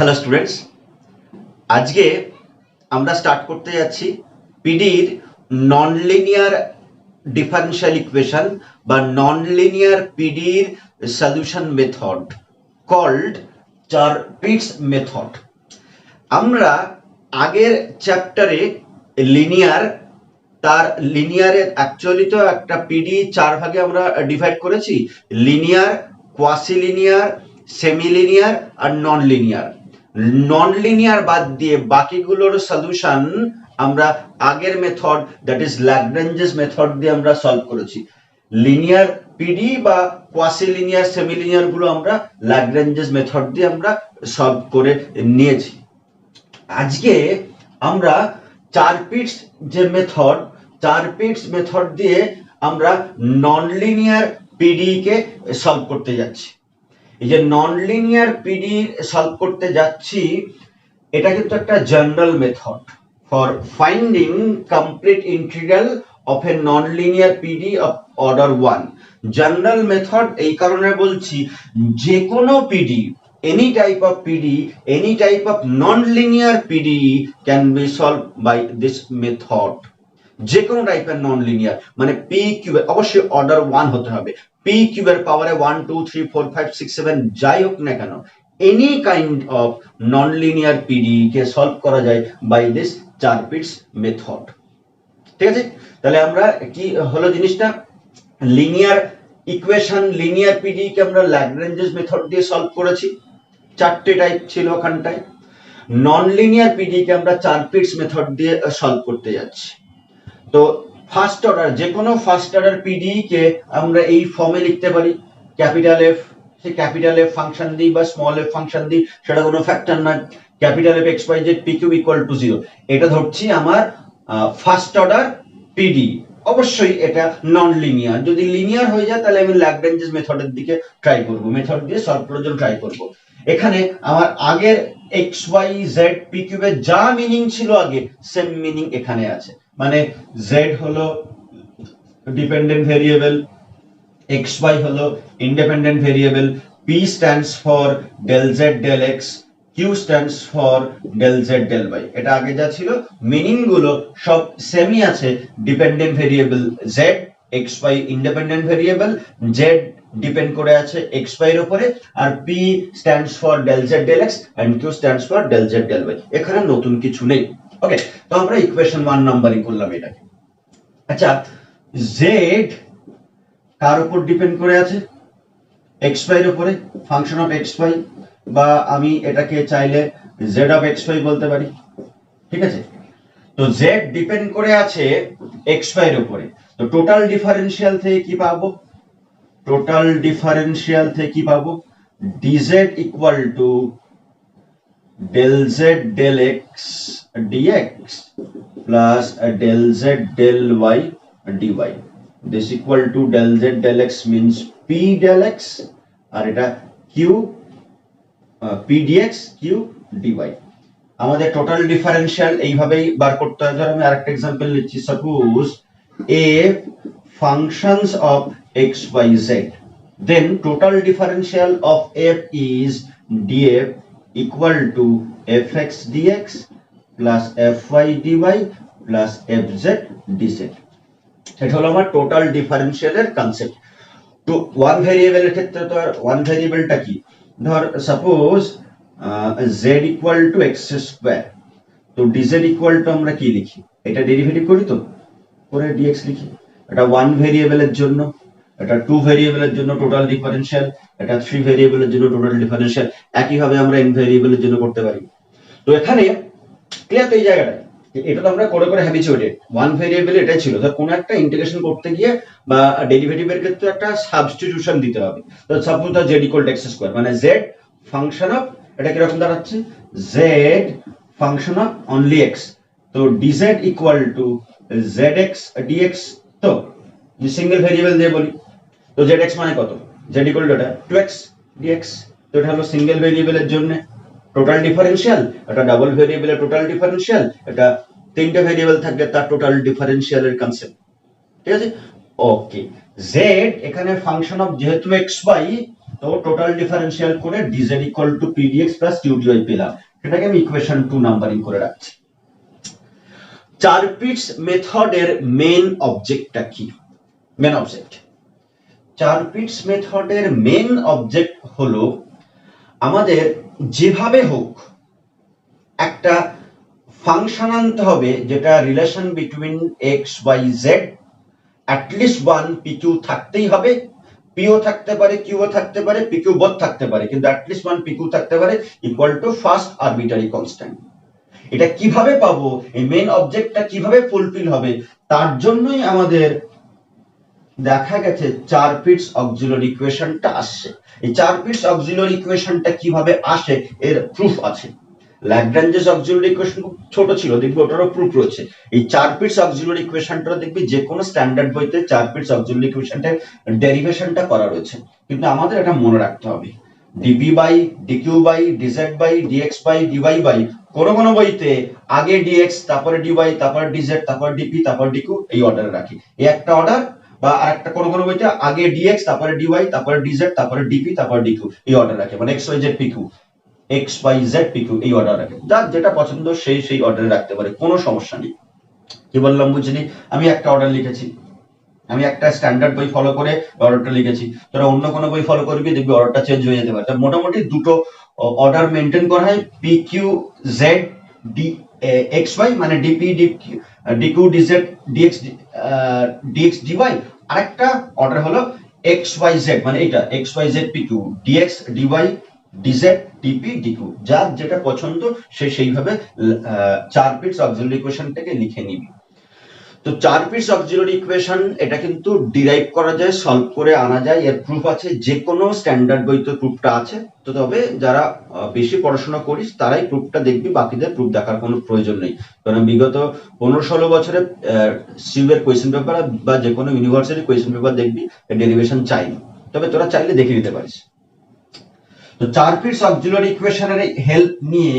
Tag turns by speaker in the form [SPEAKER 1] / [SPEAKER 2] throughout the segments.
[SPEAKER 1] Hello students, আজকে আমরা start করতে যাচ্ছি পিডির নন লিনিয়ার ডিফারেনশিয়াল ইকুয়েশন বা নন লিনিয়ার পিডির solution method called Charpit's method. আমরা আগের চ্যাপ্টারে লিনিয়ার তার লিনিয়ারের অ্যাকচুয়ালি তো একটা পিডি চার ভাগে আমরা ডিভাইড করেছি, linear, quasi linear, semi linear আর নন লিনিয়ার। নন লিনিয়ার বাদ দিয়ে বাকিগুলোর সলিউশন আমরা আগের method, that is Lagrange's method দিয়ে আমরা সলভ করেছি। লিনিয়ার পিডি বা কোয়াসি লিনিয়ার, সেমি লিনিয়ার গুলো আমরা ল্যাগ্রেঞ্জেস মেথড দিয়ে আমরা সলভ করে নিয়েছি। আজকে আমরা চার-পিটস যে মেথড, চার-পিটস মেথড দিয়ে আমরা নন লিনিয়ার পিডি কে সলভ করতে যাচ্ছি। এই যে নন লিনিয়ার পিডি সলভ করতে যাচ্ছি, এটা কিন্তু একটা general method for finding complete integral of A non linear PD of order 1। General method এই কারণে বলছি, যে কোনো PD, any type of PD, any type of non-linear PD can be solved by this method। যে কোনো টাইপের non linear, মানে P কিউবের অবশ্যই অর্ডার 1 হতে হবে, পি কিউবের পাওয়ারে 1 2 3 4 5 6 7 যাই হোক না কেন, any kind of non linear PD K solve করা যায় বাই দিস চার-পিটস মেথড। ঠিক আছে, তাহলে আমরা কি হলো জিনিসটা, লিনিয়ার ইকুয়েশন, লিনিয়ার পিডি কে আমরা ল্যাগ্রেঞ্জেস মেথড দিয়ে সলভ করেছি, চারটে টাইপ ছিল ওখানটায়। নন লিনিয়ার পিডি কে আমরা চার-পিটস মেথড দিয়ে সলভ করতে যাচ্ছি। তো ফার্স্ট অর্ডার, যে কোনো ফার্স্ট অর্ডার পিডি কে আমরা এই ফর্মে লিখতে পারি, ক্যাপিটাল এফ, সে ক্যাপিটাল এফ ফাংশন দিই বা স্মল এফ ফাংশন দিই, সেটা কোনো ফ্যাক্টর নয়। Capital F X Y Z P Q equal to 0, এটা ধরছি আমার ফার্স্ট অর্ডার পিডি। অবশ্যই এটা নন লিনিয়ার। যদি লিনিয়ার হয়ে যায় তাহলে আমি ল্যাগ্রেঞ্জেস মেথডের দিকে ট্রাই করব, মেথড দিয়ে সলভ করার জন্য ট্রাই করব। এখানে আমার আগের এক্স ওয়াই জেড পি কিউবের যা মিনিং ছিল আগে, সেম মিনিং এখানে আছে। মানে জেড হলো ডিপেন্ডেন্ট ভেরিয়েবল, এক্স ওয়াই হলো independent variable, P stands for del Z del X, Q stands for del Z del Y. এটা আগে যা ছিল মিনিং গুলো সব সেমই আছে। Dependent variable Z, X Y independent variable, Z depend করে আছে এক্স ওয়াই এর উপরে, আর P stands for del Z del X and Q stands for del Z del Y. এখানে নতুন কিছু নেই। ওকে, তো আমরা ইকুয়েশন 1 নাম্বারিং করলাম এটাকে। আচ্ছা, জেড কার উপর ডিপেন্ড করে আছে? এক্স ওয়াই এর উপরে, ফাংশন অফ এক্স ওয়াই, বা আমি এটাকে চাইলে জেড অফ এক্স ওয়াই বলতে পারি। ঠিক আছে, তো জেড ডিপেন্ড করে আছে এক্স ওয়াই এর উপরে। তো টোটাল ডিফারেন্সিয়াল থেকে কি পাবো? টোটাল ডিফারেন্সিয়াল থেকে কি পাবো? dz equal two del z del x dx plus del z del y dy. This equal to del z del x means p del x, আর এটা q p dx q dy। আমাদের total differential এইভাবেই বার করতে হয়। ধর আমি আরেকটা example নিচ্ছি, suppose a functions of x y z, then total differential of f is df equal to fx dx plus fy dy plus fz dz। এটা হলো আমার টোটাল ডিফারেন্সিয়ালের কনসেপ্ট। তো ওয়ান ভেরিয়েবলের ক্ষেত্রে তো আর ওয়ান ভেরিয়েবলটা কি, ধর suppose z equal to x square, তো dz ইকুয়াল টু আমরা কি লিখি, এটা ডেরিভেটিভ করি তো করে dx লিখি। এটা ওয়ান ভেরিয়েবলের জন্য, এটা টু ভেরিয়েবলের জন্য টোটাল ডিফারেন্সিয়াল, এটা থ্রি ভেরিয়েবলের জন্য টোটাল ডিফারেন্সিয়াল। একই ভাবে আমরা n ভেরিয়েবলের জন্য করতে পারি। তো এখানে ক্লিয়ার তো এই জায়গাটা, এটা তো আমরা করে করে হ্যাবিচুয়েটেড। ওয়ান ভেরিয়েবল এটাই ছিল, ধর কোন একটা ইন্টিগ্রেশন করতে গিয়ে বা ডেরিভেটিভের ক্ষেত্রে একটা সাবস্টিটিউশন দিতে হবে। তো suppose the z equal to x square, মানে z ফাংশন অফ, এটা কি রকম দাঁড়াচ্ছে, z function of only x, তো dz equal two zx dx। তো সিঙ্গেল ভেরিয়েবল দিয়ে বলি, তো zx মানে কত, z ইকুয়াল টু এটা 2x dx। তো এটা হলো সিঙ্গেল ভেরিয়েবলের জন্য টোটাল ডিফারেন্সিয়াল, এটা ডাবল ভেরিয়েবলের টোটাল ডিফারেন্সিয়াল, এটা তিনটা ভেরিয়েবল থাকলে তার টোটাল ডিফারেন্সিয়ালের কনসেপ্ট। ঠিক আছে, ওকে। z এখানে ফাংশন অফ, যেহেতু xy তো টোটাল ডিফারেন্সিয়াল করে dz equal two pdx plus qdy পেলাম, সেটাকে আমি ইকুয়েশন 2 নাম্বারিং করে রাখছি। চারপিটস মেথডের মেন অবজেক্টটা কি? মেন অবজেক্ট, চারপিটস মেথডের মেন অবজেক্ট হলো আমাদের যেভাবে হোক একটা ফাংশন আনতে হবে যেটা relation between X Y Z at least one PQ থাকতেই হবে, পিও থাকতে পারে, কিউও থাকতে পারে, পিকিউ বোথ থাকতে পারে, কিন্তু অ্যাটলিস্ট ওয়ান পিকিউ থাকতে পারে equal to first arbitrary constant. এটা কিভাবে পাবো, এই মেন অবজেক্টটা কিভাবে ফুলফিল হবে, তার জন্যই আমাদের দেখা গেছে চারপিটস অক্সিলারি ইকুয়েশনটা আসছে। এই চারপিটস অক্সিলারি ইকুয়েশনটা কিভাবে আসে এর প্রুফ আছে। ল্যাগ্রাঞ্জেস অক্সিলারি ইকুয়েশন খুব ছোট ছিল, দেখবি ওটারও প্রুফ রয়েছে। এই চারপিটস অক্সিলারি ইকুয়েশনটা দেখবি যে কোনো স্ট্যান্ডার্ড বইতে চারপিটস অক্সিলারি ইকুয়েশনটার ডেরিভেশনটা করা রয়েছে, কিন্তু আমাদের এটা মনে রাখতে হবে DP by DQ by DZ by DX by DY by কোনো বইতে আগে ডিএক্স তারপরে ডিওয়াই তারপরে ডিজেড তারপরে ডিপি তারপর ডিকিউ এই অর্ডারে রাখি। এই একটা অর্ডার, বা আরেকটা কোনো বইতে আগে ডিএক্স তারপরে ডিওয়াই তারপরে ডিজেড তারপরে ডিপি তারপর ডিকিউ এই অর্ডার রাখে, মানে X Y Z PQ, X Y Z PQ এই অর্ডার রাখে। যার যেটা পছন্দ সেই অর্ডারে রাখতে পারে, কোনো সমস্যা নেই। কি বললাম বুঝলি? আমি একটা অর্ডার লিখেছি, আমি একটা স্ট্যান্ডার্ড বই ফলো করে অর্ডারটা লিখেছি, তোরা অন্য কোনো বই ফলো করবি দেখবি অর্ডারটা চেঞ্জ হয়ে যেতে পারে। মোটামুটি দুটো অর্ডার মেনটেন করা হয়, P Q Z D X Y, মানে DP DQ DZ DX DX DY, আরেকটা অর্ডার হলো এক্স ওয়াই জেড, মানে এটা X Y Z PQ DX DY DZ DP DQ, যার যেটা পছন্দ সে সেইভাবে চারপিটস অক্সিলারি ইকুয়েশনটাকে লিখে নিবি। তো চারপিটস অক্সিলারি ইকুয়েশন এটা কিন্তু ডিরাইভ করা যায়, সলভ করে আনা যায়, এর প্রুফ আছে, যে কোনো স্ট্যান্ডার্ড বইতে প্রুফটা আছে। তো তবে যারা বেশি পড়াশোনা করিস তারাই প্রুফটা দেখবি, বাকিদের প্রুফ দেখার কোনো প্রয়োজন নেই, কারণ বিগত 15-16 বছরে সিউএর কোয়েশ্চেন পেপার বা যে কোনো ইউনিভার্সিটি কোয়েশ্চেন পেপার দেখবি ডেরিভেশন চাইনি, তবে তোরা চাইলে দেখে নিতে পারিস। তো চারপিটস অক্সিলারি ইকুয়েশনের হেল্প নিয়ে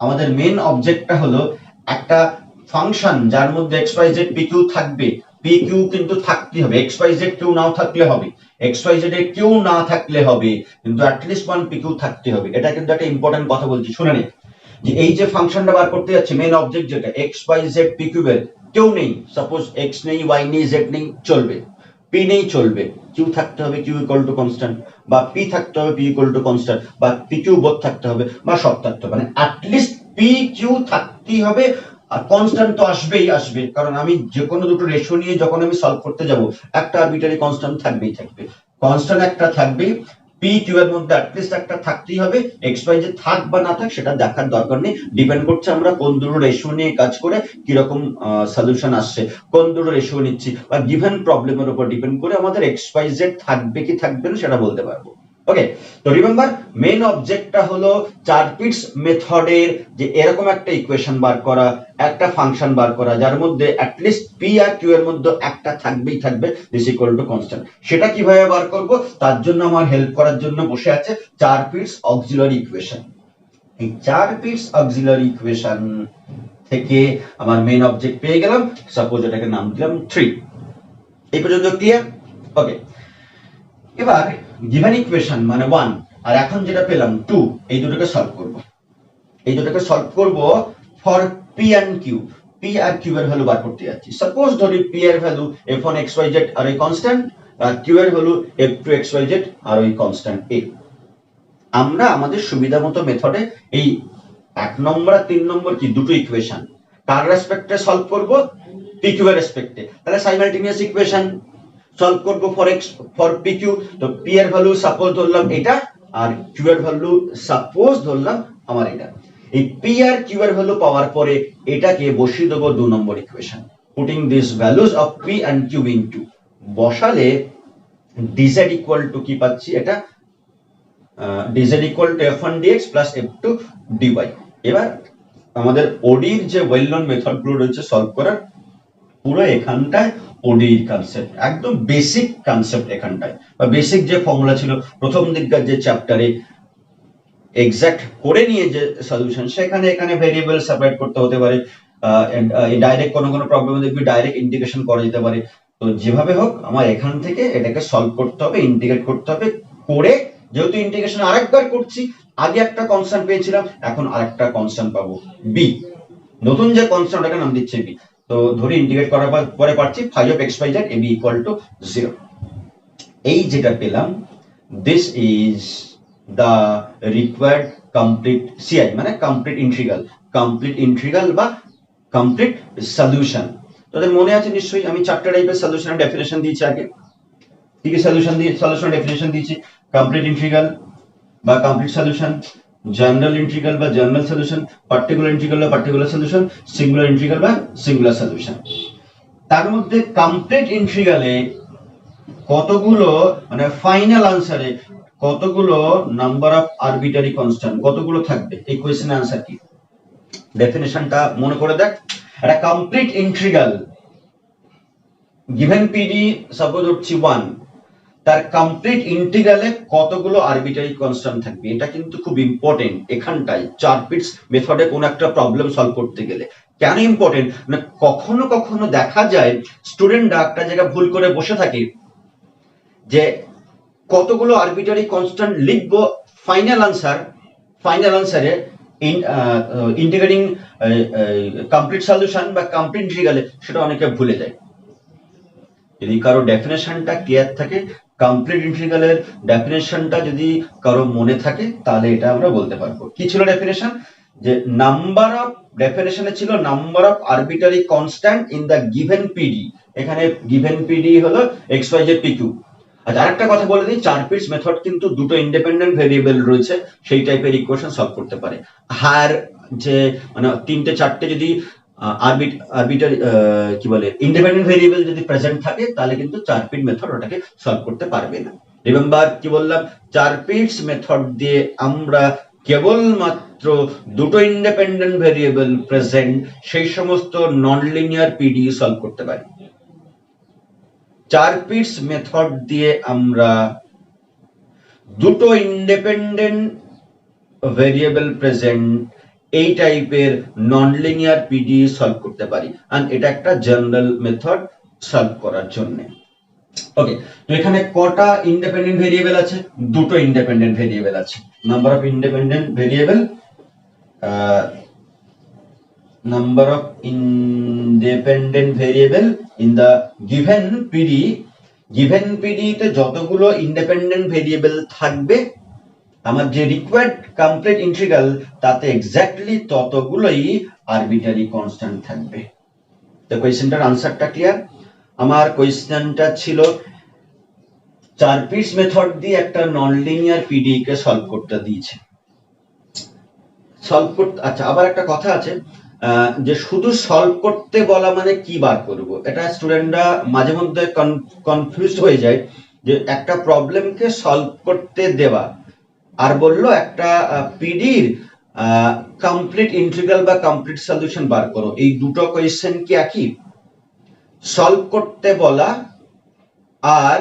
[SPEAKER 1] আমাদের মেন অবজেক্টটা হলো একটা ফাংশন যার মধ্যে X Y Z P Q থাকবে, পি কিউ কিন্তু থাকতে হবে, এক্স ওয়াই জেড কিউ নাও থাকলে হবে, এক্স ওয়াই জেড এর কিউ না থাকলে হবে, কিন্তু অ্যাটলিস্ট ওয়ান পি কিউ থাকতে হবে। এটা কিন্তু একটা ইম্পর্টেন্ট কথা বলছি, শুনে নে। যে এই যে ফাংশনটা বার করতে যাচ্ছে মেন অবজেক্ট যেটা X Y Z P Q এর কেউ নেই, সাপোজ এক্স নেই, ওয়াই নেই, জেড নেই, চলবে, পি নেই চলবে, কিউ থাকতে হবে, কিউ ইকুয়াল টু কনস্ট্যান্ট, বা পি থাকতে হবে, পি ইকুয়াল টু কনস্ট্যান্ট, বা পি কিউ বোথ থাকতে হবে, বা সব থাকতে হবে, মানে অ্যাটলিস্ট পি কিউ থাকতেই হবে। আর কনস্ট্যান্ট তো আসবে, কারণ আমি যে কোনো দুটো রেশিও নিয়ে যখন আমি সলভ করতে যাব একটা আরবিটারি কনস্ট্যান্ট থাকবে, কনস্ট্যান্ট একটা থাকবেই, পি কিউ এর মধ্যে অ্যাটলিস্ট একটা থাকতেই হবে। এক্স ওয়াই যে থাক বা না থাক সেটা দেখার দরকার নেই, ডিপেন্ড করছে আমরা কোন দুটো রেশিও নিয়ে কাজ করে কিরকম সলিউশন আসছে, কোন দুটো রেশিও নিচ্ছি, বা গিভেন প্রবলেমের উপর ডিপেন্ড করে আমাদের এক্স ওয়াই জেড থাকবে কি থাকবে না সেটা বলতে পারবো। ওকে, তো রিমেম্বার মেন অবজেক্টটা হলো চারপিটস মেথডের যে এরকম একটা ইকুয়েশন বার করা, একটা ফাংশন বার করা যার মধ্যে অ্যাটলিস্ট পি আর কিউ এর মধ্যে একটা থাকবেই থাকবে, দিস ইকুয়াল টু কনস্ট্যান্ট। সেটা কিভাবে বার করব তার জন্য আমার হেল্প করার জন্য বসে আছে চারপিটস অক্সিলারি ইকুয়েশন। এই চারপিটস অক্সিলারি ইকুয়েশন থেকে আমার মেন অবজেক্ট পেয়ে গেলাম, সাপোজ এটাকে নাম দিলাম 3। এই পর্যন্ত ক্লিয়ার? ওকে, এবার গিভেন ইকুয়েশন মানে 1 আর এখন যেটা পেলাম 2, এই দুটোকে সলভ করব for P and Q. P আর কিউ এর ভ্যালু বার করতে যাচ্ছি। সাপোজ ধরি পি এর ভ্যালু f1 xyz আর এই কনস্ট্যান্ট, আর কিউ এর ভ্যালু f2 xyz আর ওই কনস্ট্যান্ট a। আমরা আমাদের সুবিধা মতো মেথডে এই 1 নম্বর আর 3 নম্বর কি দুটো ইকুয়েশন কার রেসপেক্টে সলভ করব, পি কিউ এর রেসপেক্টে, তাহলে সাইমালটেনিয়াস ইকুয়েশন সলভ করব ফর পি কিউ। তো পি এর ভ্যালু সাপোজ ধরলাম এটা, আর কিউ এর ভ্যালু সাপোজ ধরলাম আমার এটা। এই পি আর কিউ এর ভ্যালু পাওয়ার পরে এটাকে বসিয়ে দেব 2 নম্বর equation, putting this values of P and Q into, বসালে dz ইকুয়াল টু কি পাচ্ছি, এটা dz equal to f1 dx plus f2 dy। এবার আমাদের ওডির যে ওয়েল নোন মেথড গুলো রয়েছে সলভ করার, পুরো এখানটায় ওডি কনসেপ্ট, একদম বেসিক কনসেপ্ট এখানটায়, বা বেসিক যে ফর্মুলা ছিল প্রথম দিককার যে চ্যাপ্টারে এক্সাক্ট করে নিয়ে যে সলিউশন, সেখানে এখানে ভেরিয়েবল সেপারেট করতে হতে পারে, ডাইরেক্ট কোনো প্রবলেমে দেখবি ডাইরেক্ট ইন্টিগ্রেশন করা যেতে পারে। তো যেভাবে হোক আমার এখান থেকে এটাকে সলভ করতে হবে, ইন্টিগ্রেট করতে হবে, করে যেহেতু ইন্টিগ্রেশন আরেকবার করছি, আগে একটা কনস্ট্যান্ট পেয়েছিলাম, এখন আরেকটা কনস্ট্যান্ট পাবো বি, নতুন যে কনস্ট্যান্টটাকে নাম দিচ্ছে বি। তো ধরে ইন্টিগ্রেট করার পরে পাচ্ছি 5 of x, y, z ab equal to 0। এই যেটা পেলাম, this is the required complete CI, মানে কমপ্লিট ইন্টিগ্রাল বা কমপ্লিট সলিউশন। তোদের মনে আছে নিশ্চয়ই, আমি 4টা টাইপের সলিউশনের ডেফিনেশন দিয়েছি আগে। কি কি সলিউশন ডেফিনেশন দিয়েছি? কমপ্লিট ইন্টিগ্রাল বা কমপ্লিট সলিউশন, জেনারেল ইন্টিগ্রাল বা জেনারেল সলিউশন, পার্টিকুলার ইন্টিগ্রাল বা পার্টিকুলার সলিউশন, সিঙ্গুলার ইন্টিগ্রাল বা সিঙ্গুলার সলিউশন। তার মধ্যে কমপ্লিট ইন্টিগ্রালে কতগুলো, মানে ফাইনাল আনসারে কতগুলো নাম্বার অফ আরবিটারি কনস্ট্যান্ট কতগুলো থাকবে, এই কোশ্চেনের আনসার কি? ডেফিনেশনটা মনে করে দেখ। একটা complete integral given PD suppose হচ্ছে 1, তার কমপ্লিট ইন্টিগ্রালে কতগুলো আরবিটারি কনস্ট্যান্ট থাকবে, এটা কিন্তু খুব ইম্পর্টেন্ট এখানটায় 4 পিটস মেথডে কোন একটা প্রবলেম সলভ করতে গেলে। কেন ইম্পর্টেন্ট? মানে কখনো কখনো দেখা যায় স্টুডেন্টরা একটা জায়গায় ভুল করে বসে থাকে যে কতগুলো আরবিটারি কনস্ট্যান্ট লিখবো ফাইনাল আনসারে ইন্টিগ্রেটিং কমপ্লিট সলিউশন বা কমপ্লিট ইন্টিগ্রালে, সেটা অনেকে ভুলে যায়। যদি কারো ডেফিনেশনটা ক্লিয়ার থাকে, কমপ্লিট ইন্টিগ্রালের ডেফিনেশনটা যদি কারো মনে থাকে, তাহলে এটা আমরা বলতে পারবো। কি ছিল ডেফিনেশন? যে নাম্বার অফ, ডেফিনেশনে ছিল number of arbitrary constant in the given PD. এখানে গিভেন পিডি হলো X Y Z P Q. আচ্ছা, আরেকটা কথা বলে দিই, 4 পিটস মেথড কিন্তু দুটো ইন্ডিপেন্ডেন্ট ভেরিয়েবল রয়েছে, সেই টাইপের ইকুয়েশন সলভ করতে পারে। হায়ার যে মানে 3টে 4টে যদি আরবিটারি কি বলে ইন্ডিপেন্ডেন্ট ভেরিয়েবল যদি প্রেজেন্ট থাকে, তাহলে কিন্তু 4 পিট মেথড ওটাকে সলভ করতে পারবে না। রিমেম্বার কি বললাম? 4 পিটস মেথড দিয়ে আমরা কেবলমাত্র দুটো ইন্ডিপেন্ডেন্ট ভেরিয়েবল প্রেজেন্ট সেই সমস্ত নন লিনিয়ার পিডি সলভ করতে পারি। 4 পিটস মেথড দিয়ে আমরা দুটো ইন্ডিপেন্ডেন্ট ভেরিয়েবল প্রেজেন্ট এই টাইপের নন লিনিয়ার পিডি সলভ করতে পারি, আর এটা একটা জেনারেল মেথড সলভ করার জন্য। ওকে, তো এখানে কটা ইন্ডিপেন্ডেন্ট ভেরিয়েবল আছে? দুটো ইন্ডিপেন্ডেন্ট ভেরিয়েবল আছে। Number of independent variable, number of independent variable in the given PD তে যতগুলো ইন্ডিপেন্ডেন্ট ভেরিয়েবল থাকবে, আমার যে রিকোয়ার্ড কমপ্লিট ইন্টিগ্রাল তাতে এক্স্যাক্টলি ততগুলোই আরবিটারি কনস্ট্যান্ট থাকবে। তো কোশ্চেনটার আনসারটা ক্লিয়ার? আমার কোশ্চেনটা ছিল 4 পিটস মেথড দিয়ে একটা নন লিনিয়ার পিডি কে সলভ করতে দিয়েছে। আচ্ছা, আবার একটা কথা আছে যে শুধু সলভ করতে বলা মানে কি বার করব, এটা স্টুডেন্টরা মাঝে মধ্যে কনফিউজড হয়ে যায় যে একটা প্রবলেমকে সলভ করতে দেওয়া আর বললো একটা পিডির কমপ্লিট ইন্টিগ্রাল বা কমপ্লিট সলিউশন বার করো, এই দুটো কোয়েশ্চেন কি একই? সলভ করতে বলা আর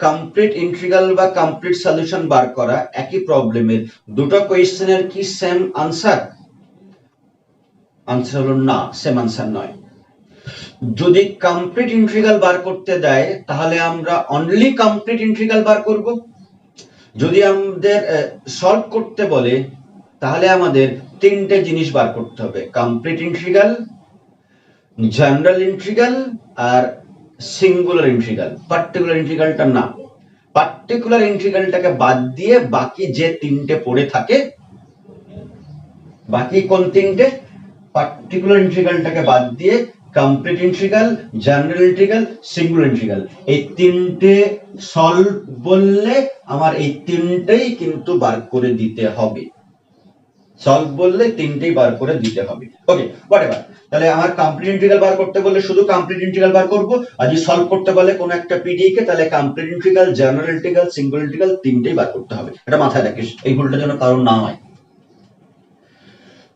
[SPEAKER 1] কমপ্লিট ইন্টিগ্রাল বা কমপ্লিট সলিউশন বার করা একই প্রবলেমের, দুটো কোয়েশ্চেনের কি সেম আনসার? আনসার হলো না, সেম আনসার নয়। যদি কমপ্লিট ইন্টিগ্রাল বার করতে দেয়, তাহলে আমরা অনলি কমপ্লিট ইন্টিগ্রাল বার করব। যদি আমাদের সলভ করতে বলে, তাহলে আমাদের তিনটে জিনিস বার করতে হবে: কমপ্লিট ইন্টিগ্রাল, জেনারেল ইন্টিগ্রাল আর সিঙ্গুলার ইন্টিগ্রাল। পার্টিকুলার ইন্টিগ্রালটা না, পার্টিকুলার ইন্টিগ্রালটাকে বাদ দিয়ে বাকি যে তিনটে পড়ে থাকে, বাকি কোন তিনটে? পার্টিকুলার ইন্টিগ্রালটাকে বাদ দিয়ে complete integral, general integral, singular integral, এই তিনটে সলভ বললে আমার এই তিনটেই কিন্তু বার করে দিতে হবে। সলভ বললে তিনটেই বার করে দিতে হবে। ওকে, হোয়াটএভার। তাহলে আমার কমপ্লিট ইন্টিগ্রাল বার করতে বললে শুধু কমপ্লিট ইন্টিগ্রাল বার করব, আর যদি সলভ করতে বলে কোন একটা পিডি কে, তাহলে complete integral, general integral, singular integral তিনটেই বার করতে হবে। এটা মাথায় রাখিস, এই ভুলটা যেন কারণ না হয়।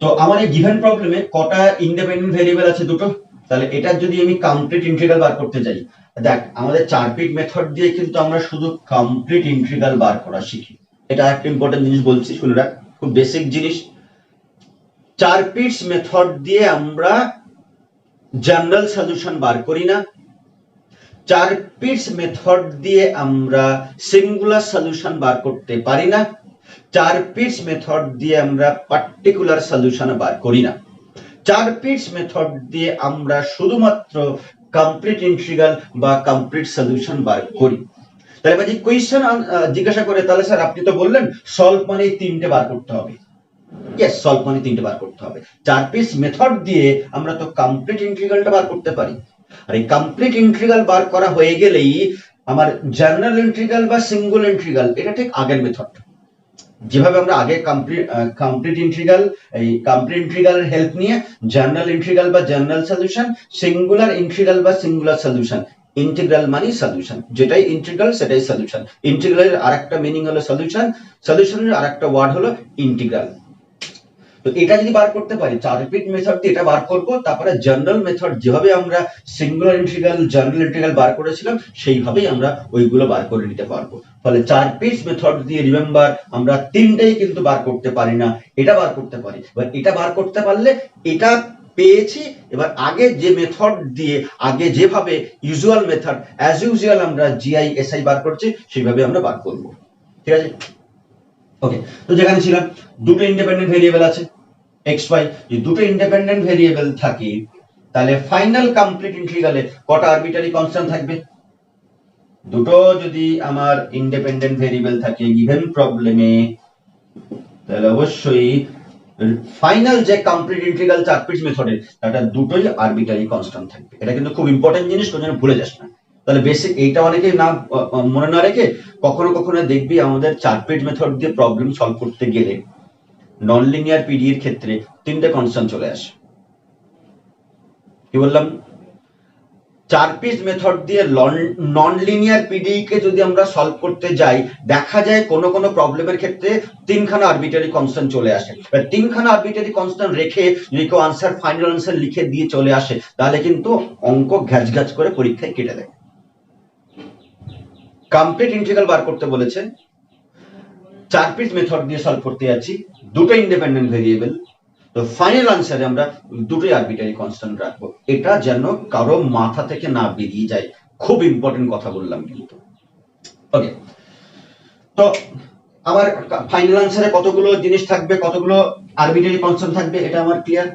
[SPEAKER 1] তো আমার এই গিভেন প্রবলেমে কটা ইন্ডিপেন্ডেন্ট ভেরিয়েবল আছে? দুটো। তাহলে এটা যদি আমি কমপ্লিট ইন্টিগ্রাল বার করতে যাই, দেখ আমাদের 4 পিট মেথড দিয়ে কিন্তু আমরা শুধু কমপ্লিট ইন্টিগ্রাল বার করা শিখি। এটা একটা ইম্পর্টেন্ট জিনিস বলছি, শুনে রাখ, খুব বেসিক জিনিস। 4 পিটস মেথড দিয়ে আমরা জেনারেল সলিউশন বার করি না। চারপিস মেথড দিয়ে আমরা সিঙ্গুলার সলিউশন বার করতে পারি না, চারপিস মেথড দিয়ে আমরা পার্টিকুলার সলিউশন বার করি না। চারপিস মেথড দিয়ে আমরা শুধুমাত্র কমপ্লিট ইন্টিগ্রাল বা কমপ্লিট সলিউশন বার করি। তাহলে যদি কোয়েশ্চেন জিজ্ঞাসা করে, তাহলে স্যার আপনি তো বললেন সলভ মানে তিনটে বার করতে হবে। ইয়েস, সলভ মানে তিনটে বার করতে হবে। চারপিস মেথড দিয়ে আমরা তো কমপ্লিট ইন্টিগ্রালটা বার করতে পারি। আর এই কমপ্লিট ইন্টিগ্রাল বার করা হয়ে গেলেই আমার জেনারেল ইন্টিগ্রাল বা সিঙ্গল ইন্টিগ্রাল, এটা ঠিক আগের মেথড। যেভাবে আমরা আগে কমপ্লিট ইন্টিগ্রালের হেল্প নিয়ে জেনারেল ইন্টিগ্রাল বা জেনারেল সলিউশন, সিঙ্গুলার ইন্টিগ্রাল বা সিঙ্গুলার সলিউশন, ইন্টিগ্রাল মানে সলিউশন, যেটাই ইন্টিগ্রাল সেটাই সলিউশন। ইন্টিগ্রালের আরেকটা মিনিং হলো সলিউশন, সলিউশনের আরেকটা ওয়ার্ড হলো ইন্টিগ্রাল। তো এটা যদি বার করতে পারি, চারপিস মেথড দিয়ে এটা বার করব, তারপরে জেনারেল মেথড যেভাবে আমরা সিঙ্গুলার ইন্টিগ্রাল জেনারেল ইন্টিগ্রাল বার করেছিলাম সেইভাবেই আমরা ওইগুলো বার করে নিতে পারবো। ফলে চারপিস মেথড দিয়ে রিমেম্বার আমরা তিনটেই কিন্তু বার করতে পারি না, এটা বার করতে পারি। এবার এটা বার করতে পারলে এটা পেয়েছি, এবার আগে যে মেথড দিয়ে আগে যেভাবে ইউজুয়াল মেথড অ্যাজ ইউজুয়াল আমরা জিআই এসআই বার করছি সেইভাবে আমরা বার করব। ঠিক আছে, ওকে। তো যেখানে ছিলাম দুটো ইন্ডিপেন্ডেন্ট ভেরিয়েবল আছে এক্স ওয়াই, যদি দুটো ইন্ডিপেন্ডেন্ট ভেরিয়েবল থাকে তাহলে ফাইনাল কমপ্লিট ইন্টিগ্রালে কটা আরবিটারি কনস্ট্যান্ট থাকবে? দুটো যদি আমার ইন্ডিপেন্ডেন্ট ভেরিয়েবল থাকে গিভেন প্রবলেমে, তাহলে অবশ্যই ফাইনাল যে কমপ্লিট ইন্টিগ্রাল চারপিস মেথডে তাটা দুটোই আরবিটারি কনস্ট্যান্ট থাকবে। এটা কিন্তু খুব ইম্পর্টেন্ট জিনিস, কোনো যেন ভুলে যাস না। তাহলে বেসিক এইটা অনেকেই না মনে না রেখে কখনো কখনো দেখবি আমাদের চারপিস মেথড দিয়ে প্রবলেম সলভ করতে গেলে নন লিনিয়ার পিডি এর ক্ষেত্রে তিনটে কনস্ট্যান্ট চলে আসে। কি বললাম? চারপিস মেথড দিয়ে নন লিনিয়ার পিডি কে যদি আমরা সলভ করতে যাই, দেখা যায় কোনো কোনো প্রবলেমের ক্ষেত্রে তিনখানা আরবিটারি কনস্ট্যান্ট চলে আসে। তিনখানা আরবিটারি কনস্ট্যান্ট রেখে যদি কেউ আনসার ফাইনাল আনসার লিখে দিয়ে চলে আসে, তাহলে কিন্তু অঙ্ক ঘ্যাচ ঘ্যাচ করে পরীক্ষায় কেটে দেয়। কমপ্লিট ইন্টিগ্রাল বার করতে বলেছে, চারপিস মেথড দিয়ে সলভ করতে যাচ্ছি, দুটো ইন্ডিপেন্ডেন্ট ভেরিয়েবল, তো ফাইনাল আনসারে আমরা দুটোই আরবিটারি কনস্ট্যান্ট রাখবো। এটা যেন কারো মাথা থেকে না বেরিয়ে যায়, খুব ইম্পর্টেন্ট কথা বললাম কিন্তু। ওকে, তো আমার ফাইনাল আনসারে কতগুলো জিনিস থাকবে, কতগুলো আরবিটারি কনস্ট্যান্ট থাকবে, এটা আমার ক্লিয়ার।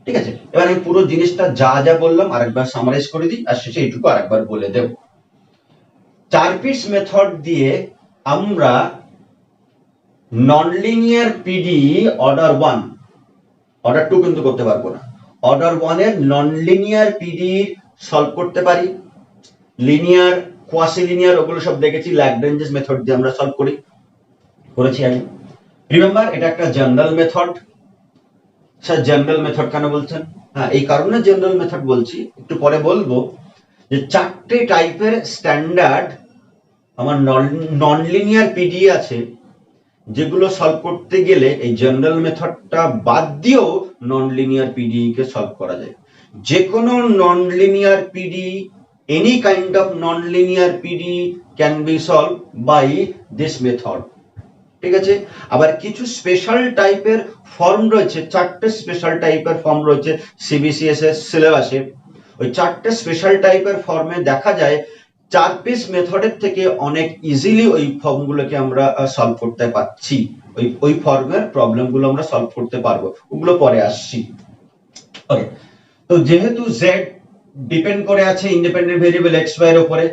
[SPEAKER 1] ঠিক আছে, এবার আমি পুরো জিনিসটা যা যা বললাম আরেকবার সামারাইজ করে দিই, আর শেষে এইটুকু আরেকবার বলে দেব। চারপিস মেথড দিয়ে আমরা ননলিনিয়ার পিডি অর্ডার 1, অর্ডার 2 কিন্তু করতে পারবো না, অর্ডার 1 এর ননলিনিয়ার পিডি সলভ করতে পারি। লিনিয়ার, কোয়াসি লিনিয়ার ওগুলো সব দেখেছি, ল্যাগ্রেঞ্জেস মেথড দিয়ে আমরা সলভ করেছি আগে। রিমেম্বার এটা একটা general method. Sir general method কেন বলছেন? হ্যাঁ, এই কারণে জেনারেল মেথড বলছি, একটু পরে বলবো যে চারটে টাইপের স্ট্যান্ডার্ড আমার ননলিনিয়ার পিডি আছে, যেগুলো সলভ করতে গেলে এই জেনারেল মেথডটা বাদ দিয়েও ননলিনিয়ার পিডি কে সলভ করা যায়। যে কোনো nonlinear PD, any kind of nonlinear PD can be solve by this method. ঠিক আছে, আবার কিছু স্পেশাল টাইপের ফর্ম রয়েছে, চারটে স্পেশাল টাইপের ফর্ম রয়েছে সিবিসিএস এর সিলেবাসে। ওই চারটে স্পেশাল টাইপের ফর্মে দেখা যায় চারপিস মেথডের থেকে অনেক ইজিলি ওই ফর্মগুলোকে আমরা সলভ করতে পারছি, ওই ফর্মের প্রবলেমগুলো আমরা সলভ করতে পারবো, ওগুলো পরে আসছি। ওকে, তো যেহেতু z ডিপেন্ড করে আছে ইন্ডিপেন্ডেন্ট ভেরিয়েবল x y এর উপরে,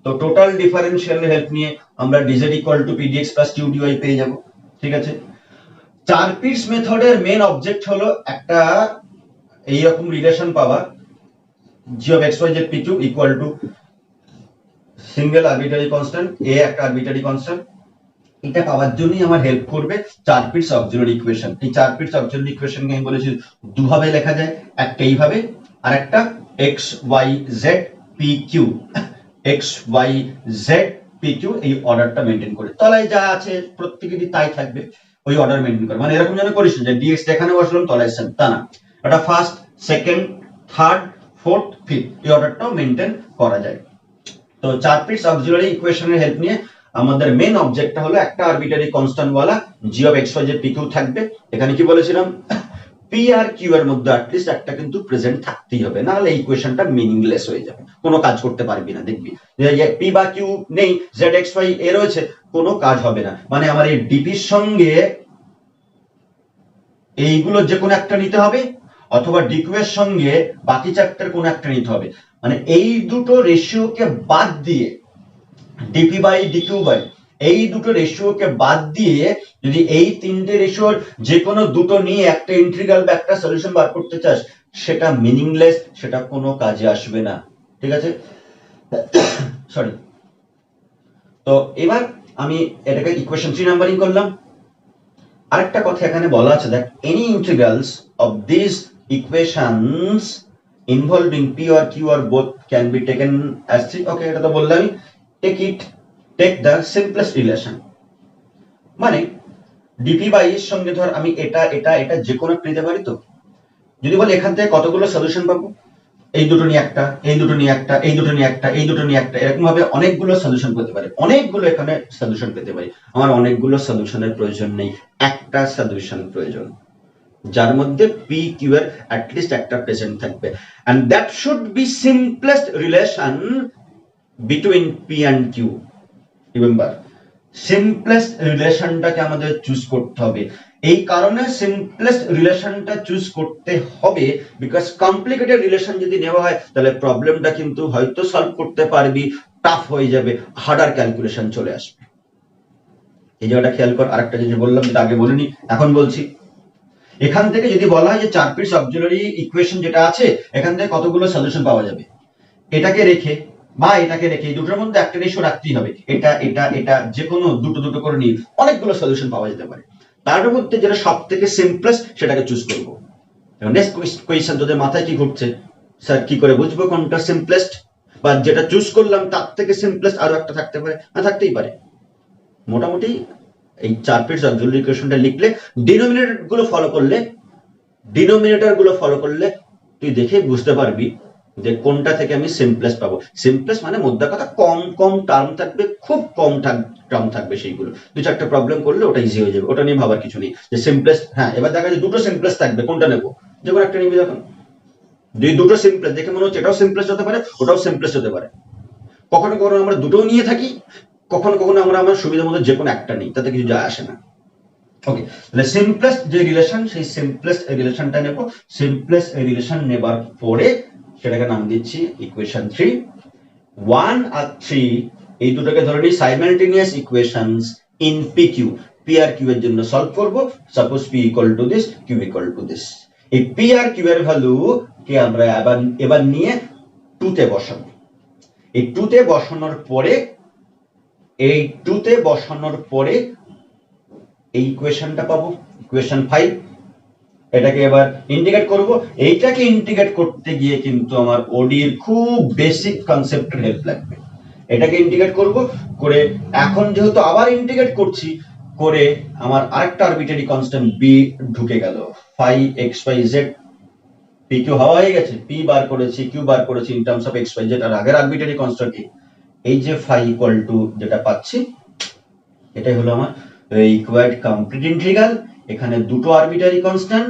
[SPEAKER 1] তো টোটাল ডিফারেনশিয়াল হেল্প নিয়ে আমরা dz = pdx + qdy পেয়ে যাব। ঠিক আছে, চারপিস মেথডের মেন অবজেক্ট হলো একটা এইরকম রিলেশন পাওয়া, g of x y z p q = single arbitrary constant a একটা আরবিটারি কনস্ট্যান্ট। এটা পাওয়ার জন্যই আমার হেল্প করবে চারপিস অক্সিলারি ইকুয়েশন। এই চারপিস অক্সিলারি ইকুয়েশনকে আমি বলেছি দুভাবে লেখা যায়, একটা এইভাবে আর একটা x y z p q, x y z p q এই অর্ডারটা মেইনটেইন করে, তলায় যা আছে প্রত্যেকটি তাই থাকবে, ওই অর্ডার মেইনটেইন করে। মানে এরকম যেন করিস যে dx এখানে বসলাম তলায় সেম, তা না, এটা first, second, third, fourth, fifth এই অর্ডারটাও মেইনটেইন করা যায়। তো চারপিস অক্সিলারি ইকুয়েশনের হেল্প নিয়ে আমাদের মেন অবজেক্টটা হলো একটা আরবিটারি কনস্ট্যান্ট ওয়ালা g of x y z p q থাকবে। এখানে কি বলেছিলাম, পি আর কিউ এর মধ্যে অ্যাটলিস্ট একটা কিন্তু প্রেজেন্ট থাকতেই হবে, নাহলে এই ইকুয়েশনটা মিনিংলেস হয়ে যাবে, কোনো কাজ করতে পারবি না। দেখবি যে পি বা কিউ নেই, জেড এক্স ওয়াই এ রয়েছে, কোনো কাজ হবে না। মানে আমার এই ডিপির সঙ্গে এইগুলো যে কোনো একটা নিতে হবে, অথবা ডিকিউ এর সঙ্গে বাকি চারটার কোনো একটা নিতে হবে। মানে এই দুটো রেশিওকে বাদ দিয়ে, ডিপি বাই ডিকিউ বাই এই দুটো রেশিওকে বাদ দিয়ে যদি এই তিনটে রেশিওর যে কোনো দুটো নিয়ে একটা ইন্টিগ্রাল বা একটা সলিউশন বার করতে চাস, সেটা মিনিংলেস, সেটা কোনো কাজে আসবে না। ঠিক আছে, সরি। তো এবার আমি এটাকে ইকুয়েশন 3 নাম্বারিং করলাম। আরেকটা কথা এখানে বলা আছে, দেখ any integrals of this equations involving P or Q or both can be taken as 3। Okay, এটা তো বললাম। টেক দ্য সিম্পলেস্ট রিলেশন, মানে ডিপি বাই এর সঙ্গে ধর আমি এটা এটা এটা যে কোনো নিতে পারি। তো যদি বলি এখান থেকে কতগুলো সলিউশন পাবো, এই দুটো নিয়ে একটা, এই দুটো নিয়ে একটা, এই দুটো নিয়ে একটা, এই দুটো নিয়ে একটা, এরকম ভাবে অনেকগুলো সলিউশন পেতে পারি, অনেকগুলো এখানে সলিউশন পেতে পারি। আমার অনেকগুলো সলিউশনের প্রয়োজন নেই, একটা সলিউশন প্রয়োজন, যার মধ্যে পি কিউ এর অ্যাটলিস্ট একটা প্রেজেন্ট থাকবে, and that should be simplest relation between P and Q. Remember, simplest রিলেশনটাকে আমাদের চুজ করতে হবে। এই কারণে সিম্পলেস্ট রিলেশনটা চুজ করতে হবে, বিকজ কমপ্লিকেটেড রিলেশন যদি নেওয়া হয় তাহলে প্রবলেমটা কিন্তু হয়তো সলভ করতে পারবি, টাফ হয়ে যাবে, হার্ডার ক্যালকুলেশন চলে আসবে। এই জায়গাটা খেয়াল কর। আরেকটা জিনিস বললাম, যেটা আগে বলিনি, এখন বলছি। এখান থেকে যদি বলা হয় যে 4 পিস অক্সিলারি ইকুয়েশন যেটা আছে, এখান থেকে কতগুলো সলিউশন পাওয়া যাবে, এটাকে রেখে বা এটাকে রেখে এই দুটোর মধ্যে একটা রেশিও রাখতেই হবে, এটা এটা এটা যে কোনো দুটো দুটো করে নিয়ে অনেকগুলো সলিউশন পাওয়া যেতে পারে। তার মধ্যে যেটা সব থেকে সিম্পলেস্ট সেটাকে চুজ করব। নেক্সট কোয়েশ্চেন, তোদের মাথায় কি ঘুরছে, স্যার কি করে বুঝবো কোনটা সিম্পলেস্ট, বা যেটা চুজ করলাম তার থেকে সিম্পলেস্ট আরো একটা থাকতে পারে? না, থাকতেই পারে। মোটামুটি এই 4 পিস অক্সিলারি ইকুয়েশনটা লিখলে ডিনোমিনেটর গুলো ফলো করলে তুই দেখে বুঝতে পারবি যে কোনটা থেকে আমি সিম্পলেস্ট পাবো। সিম্পলেস্ট মানে মধ্যে কথা কম কম টার্ম থাকবে, খুব কম টার্ম থাকবে, সেইগুলো 2-4টা প্রবলেম করলে ওটা ইজি হয়ে যাবে, ওটা নিয়ে ভাবার কিছু নেই যে সিম্পলেস্ট। হ্যাঁ, এবার দেখা যায় দুটো সিম্পলেস্ট থাকবে, কোনটা নেবো? যে কোনো একটা নিবি। যখন দুটো সিম্পলেস্ট দেখে মনে হচ্ছে এটাও সিম্পলেস্ট হতে পারে, ওটাও সিম্পলেস্ট হতে পারে, কখনো কখনো আমরা দুটোও নিয়ে থাকি, কখনো কখনো আমরা আমার সুবিধা মতো যে কোনো একটা নিই, তাতে কিছু যায় আসে না। ওকে, তাহলে সিম্পলেস্ট যে রিলেশন, সেই সিম্পলেস্ট রিলেশনটা নেব। সিম্পলেস্ট রিলেশন নেবার পরে সেটাকে নাম দিচ্ছি ইকুয়েশন 3। 1 আর 3 এই দুটোকে ধরে নিই simultaneous equations in P Q. P আর কিউ এর জন্য সলভ করব। Suppose P equal to this, Q equal to this. এই পি আর কিউ এর ভ্যালু কে আমরা এবার নিয়ে 2 তে বসাবো। এই 2 তে বসানোর পরে এই ইকুয়েশনটা পাবো, ইকুয়েশন 5। এটাকে এবার ইন্টিগ্রেট করব। এইটাকে ইন্টিগ্রেট করতে গিয়ে কিন্তু আমার ওডি এর খুব বেসিক কনসেপ্টের হেল্প লাগবে। এটাকে ইন্টিগ্রেট করব করে, এখন যেহেতু আবার ইন্টিগ্রেট করছি, করে আমার আরেকটা আরবিটারি কনস্ট্যান্ট বি ঢুকে গেল, 5xyz। পি কিউ হওয়া হয়ে গেছে, পি বার করেছি, কিউ বার করেছি ইন টার্মস অফ xyz, আর আগের আরবিটারি কনস্ট্যান্ট এই যে ফাই ইকুয়াল টু যেটা পাচ্ছি, এটাই হলো আমার রিকোয়ার্ড কমপ্লিট ইন্টিগ্রাল। এখানে দুটো আরবিটারি কনস্ট্যান্ট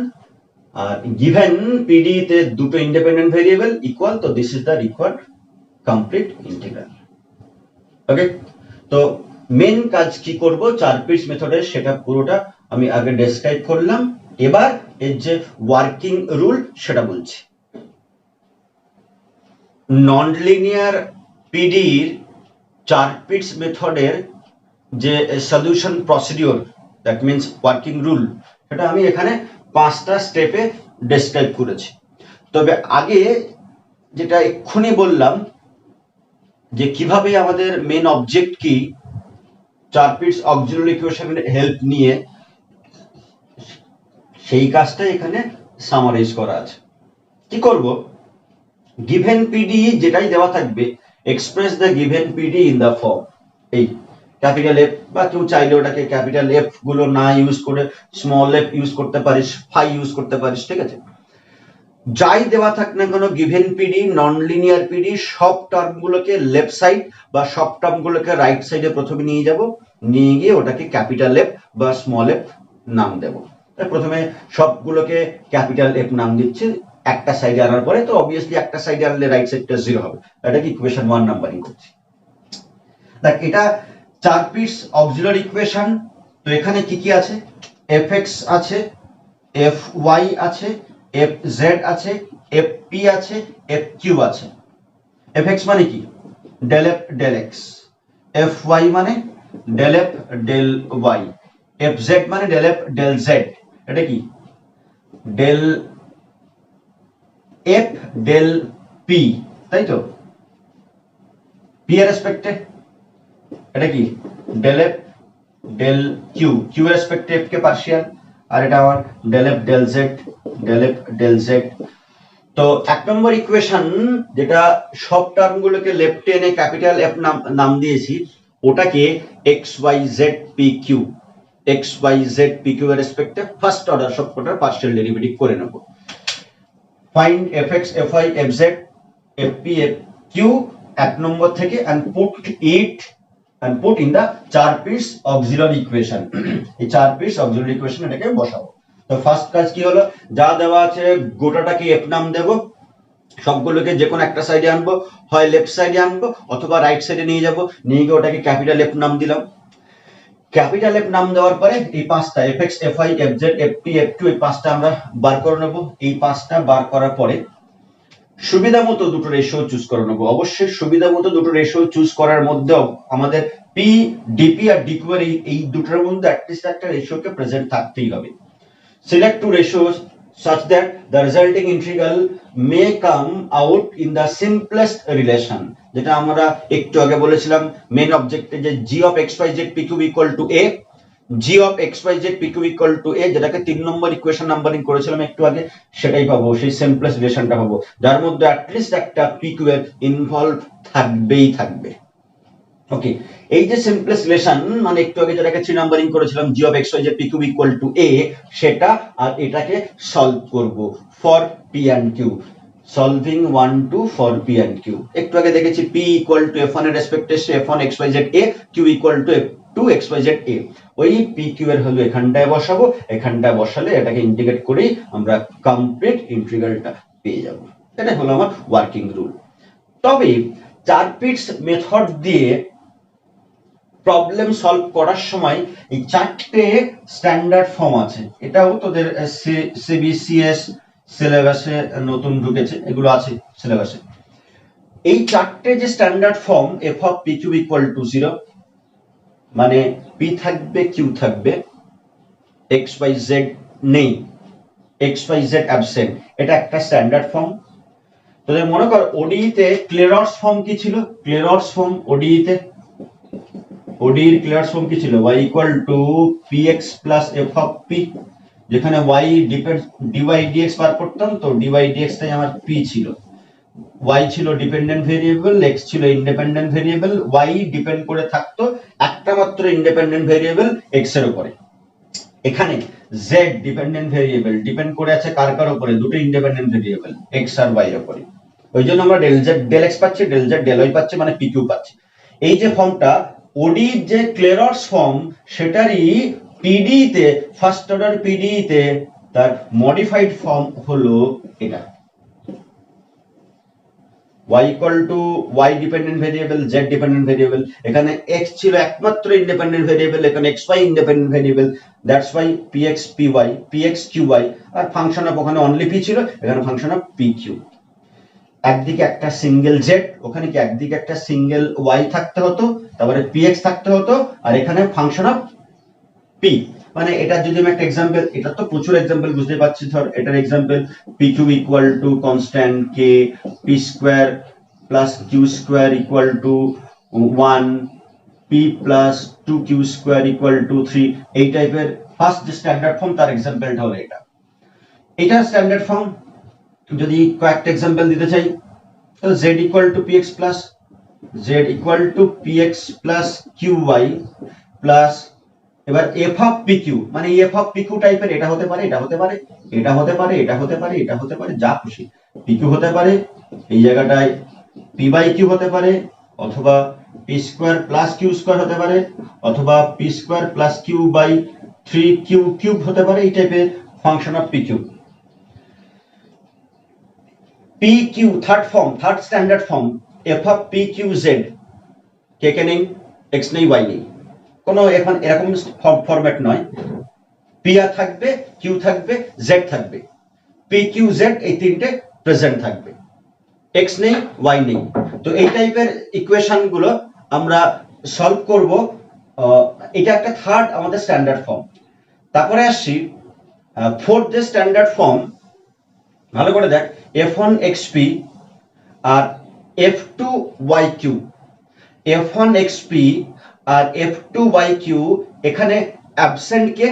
[SPEAKER 1] আর গিভেন পিডি তে দুটো ইন্ডিপেন্ডেন্ট ভেরিয়েবল ইকুয়াল, তো this is the required complete integral. Okay, তো মেন কাজ কি করব 4 পিস মেথডের, সেটা পুরোটা আমি আগে ডেসক্রাইব করলাম। এবার এর যে ওয়ার্কিং রুল সেটা বলছি। নন লিনিয়ার পিডির 4 পিস মেথডের যে solution procedure, that means working rule, সেটা আমি এখানে 5টা স্টেপে ডেসক্রাইব করেছি। তবে আগে যেটা এক্ষুনি বললাম যে কিভাবে আমাদের মেন অবজেক্ট কি, 4 পিস অক্সিলারি ইকুয়েশনের হেল্প নিয়ে, সেই কাজটা এখানে সামারাইজ করা আছে। কি করব, গিভেন পিডি যেটাই দেওয়া থাকবে, express the given PD in the form, এই ক্যাপিটাল এফ, বা কেউ চাইলে ওটাকে ক্যাপিটাল এফ গুলো না ইউজ করে স্মল এফ ইউজ করতে পারিস, ফাই ইউজ করতে পারিস, ঠিক আছে। যাই দেওয়া থাক না কেন, given PD, non linear PD, সব টার্ম গুলোকে লেফট সাইড বা সব টার্ম গুলোকে রাইট সাইডে প্রথমে নিয়ে যাব, নিয়ে গিয়ে ওটাকে ক্যাপিটাল এফ বা স্মল এফ নাম দেব। তাই প্রথমে সবগুলোকে ক্যাপিটাল এফ নাম দিচ্ছি একটা সাইডে আনার পরে, তো অবভিয়াসলি একটা সাইডে আনলে রাইট সাইডটা 0 হবে। এটা কি ইকুয়েশন 1 নাম্বারিং করছি। দেখ এটা 4 পিস অক্সিলারি ইকুয়েশন। তো এখানে কি কি আছে? fx আছে, fy আছে, fz আছে, fp আছে, fq আছে। fx মানে কি? del f del x, fy মানে del f del y, fz মানে del f del z। এটা কি? del f del p, তাই তো? p এর রেসপেক্টে এটা কি? del f del q, q এর রেসপেক্টে f কে পার্শিয়াল, আর এটা আমার del f del z, del f del z। তো এক নম্বর ইকুয়েশন যেটা সব টার্মগুলোকে লেফটে এনে ক্যাপিটাল এফ নাম দিয়েছি, ওটাকে xyz pq, xyz pq এর রেসপেক্টে ফার্স্ট অর্ডার সবকটার পার্শিয়াল ডেরিভেটিভ করে নেব। Find fx fy fz fp fq এক নম্বর থেকে and put in the 4 piece auxiliary equation। এই 4 piece auxiliary equation এটাকে বসাবো। তো ফার্স্ট কাজ কি হলো, যা দেওয়া আছে গোটাটাকে এফ নাম দেব, সবগুলোকে যে কোনো একটা সাইডে আনবো, হয় লেফট সাইডে আনবো অথবা রাইট সাইডে নিয়ে যাব, নিয়ে গিয়ে ওটাকে ক্যাপিটাল এফ নাম দিলাম। ক্যাপিটাল এফ নাম দেওয়ার পরে এই পাঁচটা fx fy fz fp fq এই পাঁচটা আমরা বার করে নেব। এই পাঁচটা বার করার পরে সুবিধা মতো দুটো রেশিও চুজ করে নেব। অবশ্যই সুবিধা মতো দুটো রেশিও চুজ করার মধ্যেও আমাদের পি ডিপি আর ডিকিউ এর এই দুটোর মধ্যে অ্যাটলিস্ট একটা রেশিওকে প্রেজেন্ট থাকতেই হবে। Select two ratios such that the resulting integral may come out in the simplest relation, যেটা আমরা একটু আগে বলেছিলাম মেন অবজেক্টে, যে g of xyz pq equal to a, g of xyz pq equal to a, যেটাকে 3 নম্বর equation numbering করেছিলাম একটু আগে, সেটাই পাবো, সেই সিম্পলেস্ট রিলেশনটা পাবো, যার মধ্যে অ্যাটলিস্ট একটা pq এর ইনভলভ থাকবেই থাকবে। ওকে, এই যে সিম্পলেস্ট রিলেশন মানে একটু আগে যেটাকে 3 নাম্বারিং করেছিলাম g of xyz pq equal to a, সেটা আর এটাকে সলভ করব for p and q, solving 1 2 for p and q। একটু আগে দেখেছি p equal to f1 এর রেসপেক্টে f1 xyz a, q equal to f2 xyz a। ওই pq এর হলো এখানটায় বসাবো, এখানটায় বসালে এটাকে ইন্টিগ্রেট করেই আমরা কমপ্লিট ইন্টিগ্রালটা পেয়ে যাব। এটা হলো আমার ওয়ার্কিং রুল। তবে 4 পিটস মেথড দিয়ে প্রবলেম সলভ করার সময় এই 4টে স্ট্যান্ডার্ড ফর্ম আছে, এটাও তোদের সিবিসিএস সিলেবাসে নতুন ঢুকেছে, এগুলো আছে সিলেবাসে। এই 4টে যে standard form f of pq equal to 0, মানে p থাকবে q থাকবে, xyz নেই, xyz অ্যাবসেন্ট, এটা একটা স্ট্যান্ডার্ড ফর্ম। তোদের মনে কর ওডিই তে ক্লেরস ফর্ম কি ছিল? ক্লেরস ফর্ম ওডিই তে, ওডি এর ক্লিয়ার ফর্ম কি ছিল? y equal to px plus f of p, যেখানে y dy dx বার করতাম, তো dy dx টাই আমার p ছিল, y ছিল ডিপেন্ডেন্ট ভেরিয়েবল, x ছিল ইন্ডিপেন্ডেন্ট ভেরিয়েবল, y ডিপেন্ড করে থাকতো একটা মাত্র ইন্ডিপেন্ডেন্ট ভেরিয়েবল x এর উপরে। এখানে z ডিপেন্ডেন্ট ভেরিয়েবল ডিপেন্ড করে আছে কার কার উপরে? দুটো ইন্ডিপেন্ডেন্ট ভেরিয়েবল x আর y এর উপরে। ওই জন্য আমরা del z del x পাচ্ছি, del z del y পাচ্ছি, মানে pq পাচ্ছি। এই যে ফর্মটা ওডি যে ক্লেরস ফর্ম, সেটারই পিডি তে ফার্স্ট অর্ডার পিডি তে তার মডিফাইড ফর্ম হলো এটা, y equal to y dependent variable, z dependent variable, এখানে x ছিল একমাত্র ইন্ডিপেন্ডেন্ট ভেরিয়েবল, এখানে xy independent variable, that's Y px py px qy, আর ফাংশন অফ ওখানে অনলি p ছিল, এখানে ফাংশন অফ pq। একদিকে একটা সিঙ্গেল z, ওখানে কি একদিকে একটা সিঙ্গেল y থাকতে হতো, তারপরে px থাকতে হতো, আর এখানে ফাংশন অফ p। মানে এটা যদি আমি একটা एग्जांपल, এটা তো প্রচুর एग्जांपल বুঝতে পারছি, ধর এটার example pq equal to constant k, p square plus q square equal to 1, p plus 2q square equal to 3, এই টাইপের ফার্স্ট যে স্ট্যান্ডার্ড ফর্ম তার एग्जांपलটা হলো এটা। এটা স্ট্যান্ডার্ড ফর্ম। যদি কয়েকটা एग्जांपल দিতে চাই, তো z equal to px plus qy plus, এবার f of pq, মানে f of pq টাইপের এটা হতে পারে, এটা হতে পারে, এটা হতে পারে, এটা hতে পারে, এটা হতে পারে, যা খুশি। pq হতে পারে এই জায়গাটায় p by q হতে পারে, অথবা p square plus q square হতে পারে, অথবা p square plus q by 3q cube হতে পারে, এই টাইপের function of P cube. P Q third standard form F of P Q Z, কে কে নেই, এক্স নেই, ওয়াই নেই, কোনো এখন এরকম ফরম্যাট নয়। পি আর থাকবে, কিউ থাকবে, জেড থাকবে, পি কিউ জেড এই তিনটে প্রেজেন্ট থাকবে, এক্স নেই, ওয়াই নেই। তো এই টাইপের ইকুয়েশন গুলো আমরা সলভ করব। এটা একটা থার্ড আমাদের স্ট্যান্ডার্ড ফর্ম। তারপরে আসছি ফোর্থ যে স্ট্যান্ডার্ড ফর্ম, ভালো করে দেখ, f1 xp আর f2 yq, f1 xp আর f2 yq, এখানে অ্যাবসেন্ট কে,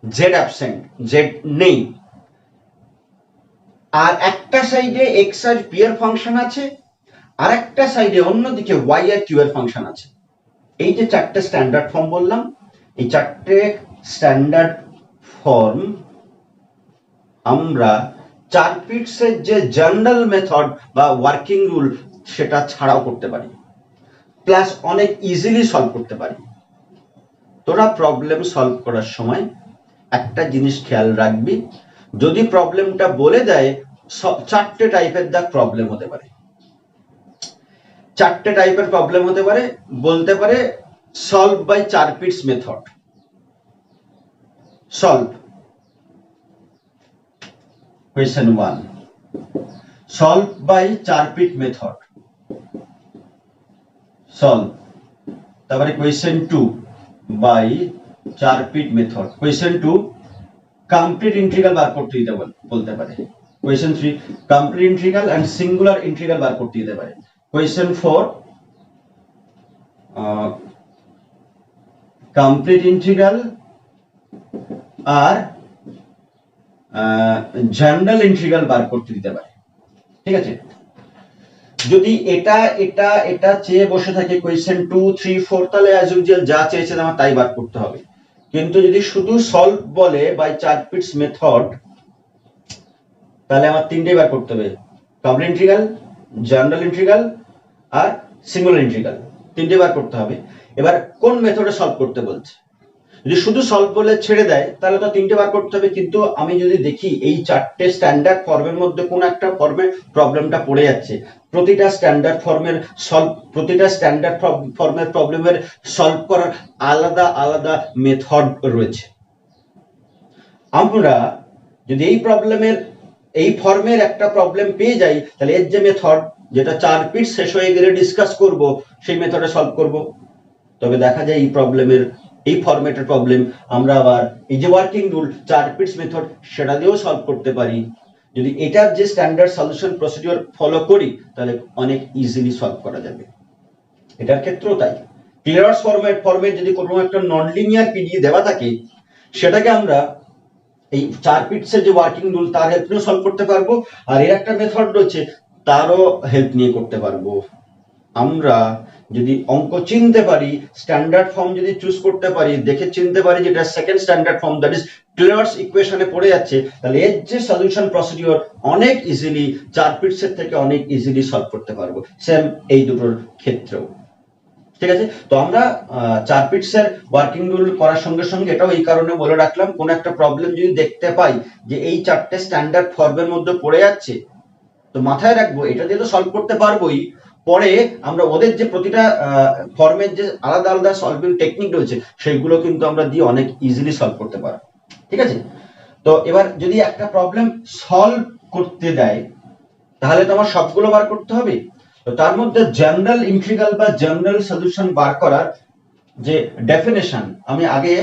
[SPEAKER 1] z অ্যাবসেন্ট, z নেই। আর একটা সাইডে x আর p এর ফাংশন আছে, আর একটা সাইডে অন্যদিকে y আর q এর ফাংশন আছে। এই যে চারটে স্ট্যান্ডার্ড ফর্ম বললাম, এই চারটে স্ট্যান্ডার্ড ফর্ম আমরা চারপিটসের যে জেনারেল মেথড বা ওয়ার্কিং রুল সেটা ছাড়াও করতে পারি, প্লাস অনেক ইজিলি সলভ করতে পারি। তোরা প্রবলেম সলভ করার সময় একটা জিনিস খেয়াল রাখবি, যদি প্রবলেমটা বলে দেয় চারটে টাইপের প্রবলেম হতে পারে, চারটে টাইপের প্রবলেম হতে পারে। বলতে পারে solve by Charpit's method, solve question 1, solve by Charpit method, solve। তারপরে question 2 by Charpit method, question 2 complete integral বার করতে দিতে বলতে পারে, question 3 complete integral and singular integral বার করতে দিতে পারে, question 4 কমপ্লিট ইন্টিগ্রাল আর জেনারেল ইন্টিগ্রাল বার করতে দিতে পারে। ঠিক আছে, যদি এটা এটা এটা চেয়ে বসে থাকে কোয়েশ্চেন 2 3 4, তাহলে অ্যাজ ইউজুয়াল যা চেয়েছে আমার তাই বার করতে হবে। কিন্তু যদি শুধু সলভ বলে বাই চারপিটস মেথড, তাহলে আমার তিনটেই বার করতে হবে, কমপ্লিট ইন্টিগ্রাল, জেনারেল ইন্টিগ্রাল আর সিঙ্গুলার ইন্টিগ্রাল, তিনটে বার করতে হবে। এবার কোন মেথডে সলভ করতে বলছে, যদি শুধু সলভ বলে ছেড়ে দেয় তাহলে তো তিনটে বার করতে হবে। কিন্তু আমি যদি দেখি এই চারটে স্ট্যান্ডার্ড ফর্মের মধ্যে কোন একটা ফর্মে প্রবলেমটা পড়ে যাচ্ছে, প্রতিটা স্ট্যান্ডার্ড ফর্মের প্রবলেমের সলভ করার আলাদা আলাদা মেথড রয়েছে। আমরা যদি এই ফর্মের একটা প্রবলেম পেয়ে যাই, তাহলে এর যে মেথড, যেটা চারপিট শেষ হয়ে গেলে ডিসকাস করব, সেই মেথডে সলভ করব। তবে দেখা যায় এই ফরম্যাটের প্রবলেম আমরা আবার এই যে ওয়ার্কিং রুল চারপিটস মেথড সেটা দিয়েও সলভ করতে পারি। যদি এটার যে স্ট্যান্ডার্ড সলিউশন প্রসিডিওর ফলো করি, তাহলে অনেক ইজিলি সলভ করা যাবে। এটার ক্ষেত্রেও তাই, ক্লিয়ারস ফরম্যাট যদি কোনো একটা নন লিনিয়ার পিডি দেওয়া থাকে, সেটাকে আমরা এই চারপিটসের যে ওয়ার্কিং রুল তার হেল্প নিয়ে সলভ করতে পারবো, আর এর একটা মেথড রয়েছে তারও হেল্প নিয়ে করতে পারবো। আমরা যদি অঙ্ক চিনতে পারি, স্ট্যান্ডার্ড ফর্ম যদি চুজ করতে পারি, দেখে চিনতে পারি যেটা second standard form, that is Clairaut's ইকুয়েশনে পড়ে যাচ্ছে, তাহলে এর যে সলিউশন প্রসিডিওর অনেক ইজিলি চারপিটসের থেকে অনেক ইজিলি সলভ করতে পারবো, সেম এই দুটোর ক্ষেত্রেও। ঠিক আছে, তো আমরা চারপিটসের ওয়ার্কিং রুল করার সঙ্গে সঙ্গে এটাও এই কারণে বলে রাখলাম, কোন একটা প্রবলেম যদি দেখতে পাই যে এই চারটে স্ট্যান্ডার্ড ফর্মের মধ্যে পড়ে যাচ্ছে, তো মাথায় রাখবো এটা দিয়ে তো সলভ করতে পারবোই, পরে আমরা ওদের যে প্রতিটা ফর্মের যে আলাদা আলাদা সলভিং টেকনিক রয়েছে সেগুলো কিন্তু আমরা দিয়ে অনেক ইজিলি সলভ করতে পারবো। ঠিক আছে, তো এবার যদি একটা প্রবলেম সলভ করতে দেয়, তাহলে তো আমার সবগুলো বার করতে হবে। তো তার মধ্যে জেনারেল ইন্টিগ্রাল বা জেনারেল সলিউশন বার করার যে ডেফিনেশন, আমি আগে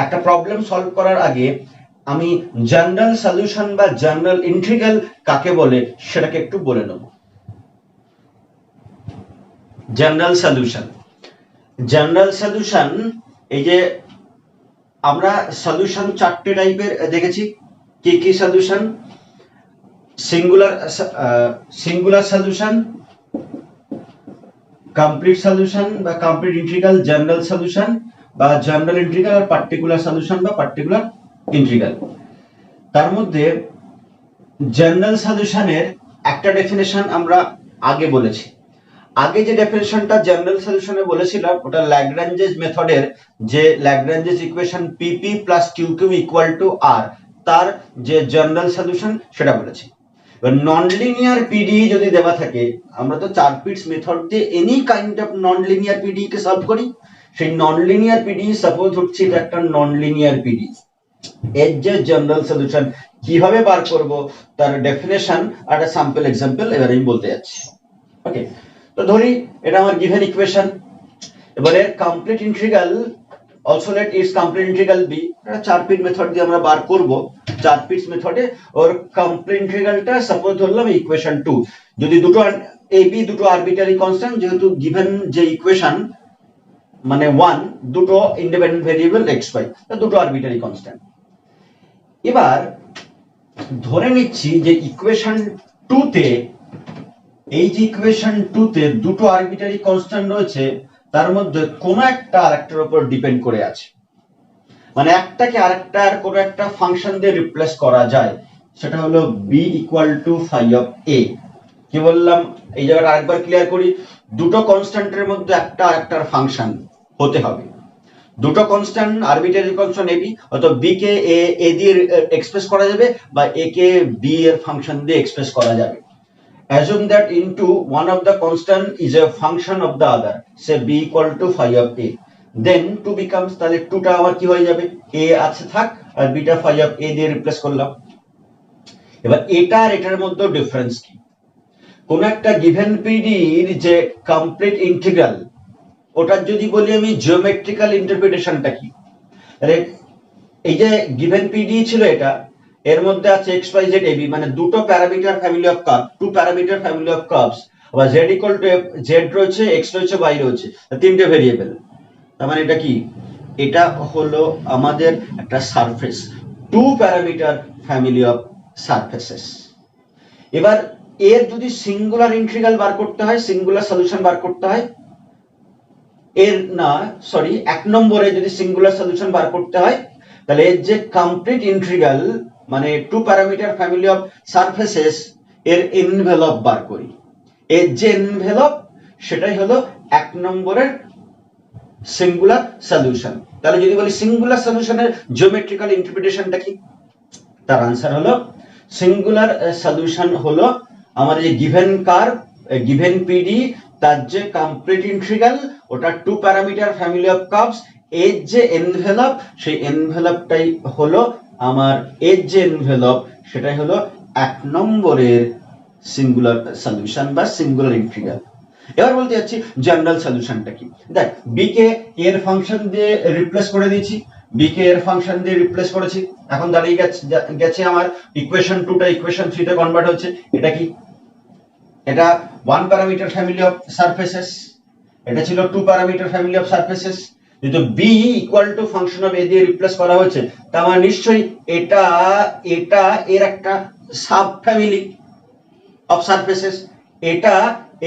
[SPEAKER 1] একটা প্রবলেম সলভ করার আগে আমি জেনারেল সলিউশন বা জেনারেল ইন্টিগ্রাল কাকে বলে সেটাকে একটু বলে নেব। জেনারেল সলিউশন, এই যে আমরা সলিউশন চারটে টাইপের দেখেছি। কি কি solution? Singular solution, complete solution বা কমপ্লিট ইন্টিগ্রাল, জেনারেল সলিউশন বা জেনারেল ইন্টিগ্রাল, আর পার্টিকুলার সলিউশন বা পার্টিকুলার ইন্টিগ্রাল। তার মধ্যে জেনারেল সলিউশনের একটা ডেফিনেশন আমরা আগে বলেছি, আগে যে ডেফিনেশনটা জেনারেল সলিউশনে বলেছিলাম ওটা ল্যাগ্রাঞ্জেস মেথডের, যে Lagrange's equation Pp plus Qq equal to R, তার যে জেনারেল সলিউশন সেটা বলেছি। এবার নন লিনিয়ার পিডি যদি দেওয়া থাকে, আমরা তো চার পিটস মেথড দিয়ে any kind of non linear PD K solve করি। সেই নন লিনিয়ার পিডি সাপোজ হচ্ছে এটা একটা নন লিনিয়ার পিডি, এর যে জেনারেল সলিউশন কিভাবে বার করব তার ডেফিনেশন আর একটা স্যাম্পল এক্সাম্পল এবার আমি বলতে যাচ্ছি। ওকে, তো ধরি এটা আমার গিভেন ইকুয়েশন, এবারে complete integral also let its complete integral be, এটা চার পিট মেথড দিয়ে আমরা বার করব। চার পিটস মেথডে ওর কমপ্লিট ইন্টিগ্রালটা সাপোজ ধরলাম ইকুয়েশন 2, যদি দুটো এ বি দুটো আরবিটারি কনস্ট্যান্ট, যেহেতু গিভেন যে ইকুয়েশন মানে 1 দুটো ইন্ডিপেন্ডেন্ট ভেরিয়েবল এক্স ওয়াই, দুটো আরবিটারি কনস্ট্যান্ট। এবার ধরে নিচ্ছি যে ইকুয়েশন 2 তে, এই যে ইকুয়েশন 2 তে দুটো আরবিটারি কনস্ট্যান্ট রয়েছে, তার মধ্যে কোনো একটা আরেকটার উপর ডিপেন্ড করে আছে, মানে একটাকে আরেকটার কোনো একটা ফাংশন দিয়ে রিপ্লেস করা যায়। সেটা হলো B equal to phi of A. কি বললাম এই জায়গাটা আরেকবার ক্লিয়ার করি, দুটো কনস্ট্যান্টের মধ্যে একটা আরেকটার ফাংশন হতে হবে। দুটো কনস্ট্যান্ট আরবিটারি কনস্ট্যান্ট এবি, অথবা বি কে এ দিয়ে এক্সপ্রেস করা যাবে বা এ কে বি এর ফাংশন দিয়ে এক্সপ্রেস করা যাবে। Assume that into one of the constant is a function of the other, say b equal to phi of a, then 2 becomes, তাহলে 2 টা আমার কি হয়ে যাবে, a আছে থাক আর b টা phi of a দিয়ে রিপ্লেস করলাম। এবার এটা আর এটার মধ্যে ডিফারেন্স কি, কোন একটা গিভেন পিডির যে কমপ্লিট ইন্টিগ্রাল, ওটার যদি বলি আমি জিওমেট্রিক্যাল ইন্টারপ্রিটেশনটা কি, তাহলে এই যে গিভেন পিডি ছিল এটা, এর মধ্যে আছে এক্স ওয়াই জেড এবি, মানে দুটো parameter family of curve, two parameter family of curves, আবার জেড ইকুয়াল টু জেড রয়েছে, এক্স রয়েছে, ওয়াই রয়েছে, তিনটে ভেরিয়েবল। তার মানে এটা কি, এটা হলো আমাদের একটা surface, two parameter family of surfaces. এবার এর যদি সিঙ্গুলার ইন্টিগ্রাল বার করতে হয়, সিঙ্গুলার সলিউশন বার করতে হয়, এর না সরি এক নম্বরে যদি সিঙ্গুলার সলিউশন বার করতে হয়, তাহলে এর যে কমপ্লিট ইন্টিগ্রাল মানে two parameter family of surfaces এর এনভেলপ বার করি। এর যে এনভেলপ সেটাই হলো এক নম্বরের সিঙ্গুলার সলিউশন। তাহলে যদি বলি সিঙ্গুলার সলিউশনের জিওমেট্রিক্যাল ইন্টারপ্রিটেশনটা কি, তার আনসার হলো সিঙ্গুলার সলিউশন হলো আমার যে গিভেন কার্ভ, গিভেন পিডি, তার যে কমপ্লিট ইন্টিগ্রাল ওটা two parameter family of curves, এর যে এনভেলপ সেই এনভেলপটাই হলো আমার, এর যে এনভেলপ সেটাই হলো এক নম্বরের সিঙ্গুলার সলিউশন বা সিঙ্গুলার ইন্টিগ্রাল। এবার বলতে যাচ্ছি জেনারেল সলিউশনটা কি, দেখ বি কে এর ফাংশন দিয়ে রিপ্লেস করে দিয়েছি, বি কে এর ফাংশন দিয়ে রিপ্লেস করেছি, এখন দাঁড়িয়ে গেছে আমার ইকুয়েশন 2 টা ইকুয়েশন 3 তে কনভার্ট হচ্ছে। এটা কি, এটা one parameter family of surfaces, এটা ছিল two parameter family of surfaces, যেহেতু B equal to function of এ দিয়ে রিপ্লেস করা হয়েছে, তার মানে নিশ্চয়ই এটা এটা এর একটা সাব ফ্যামিলি অফ সারফেসেস, এটা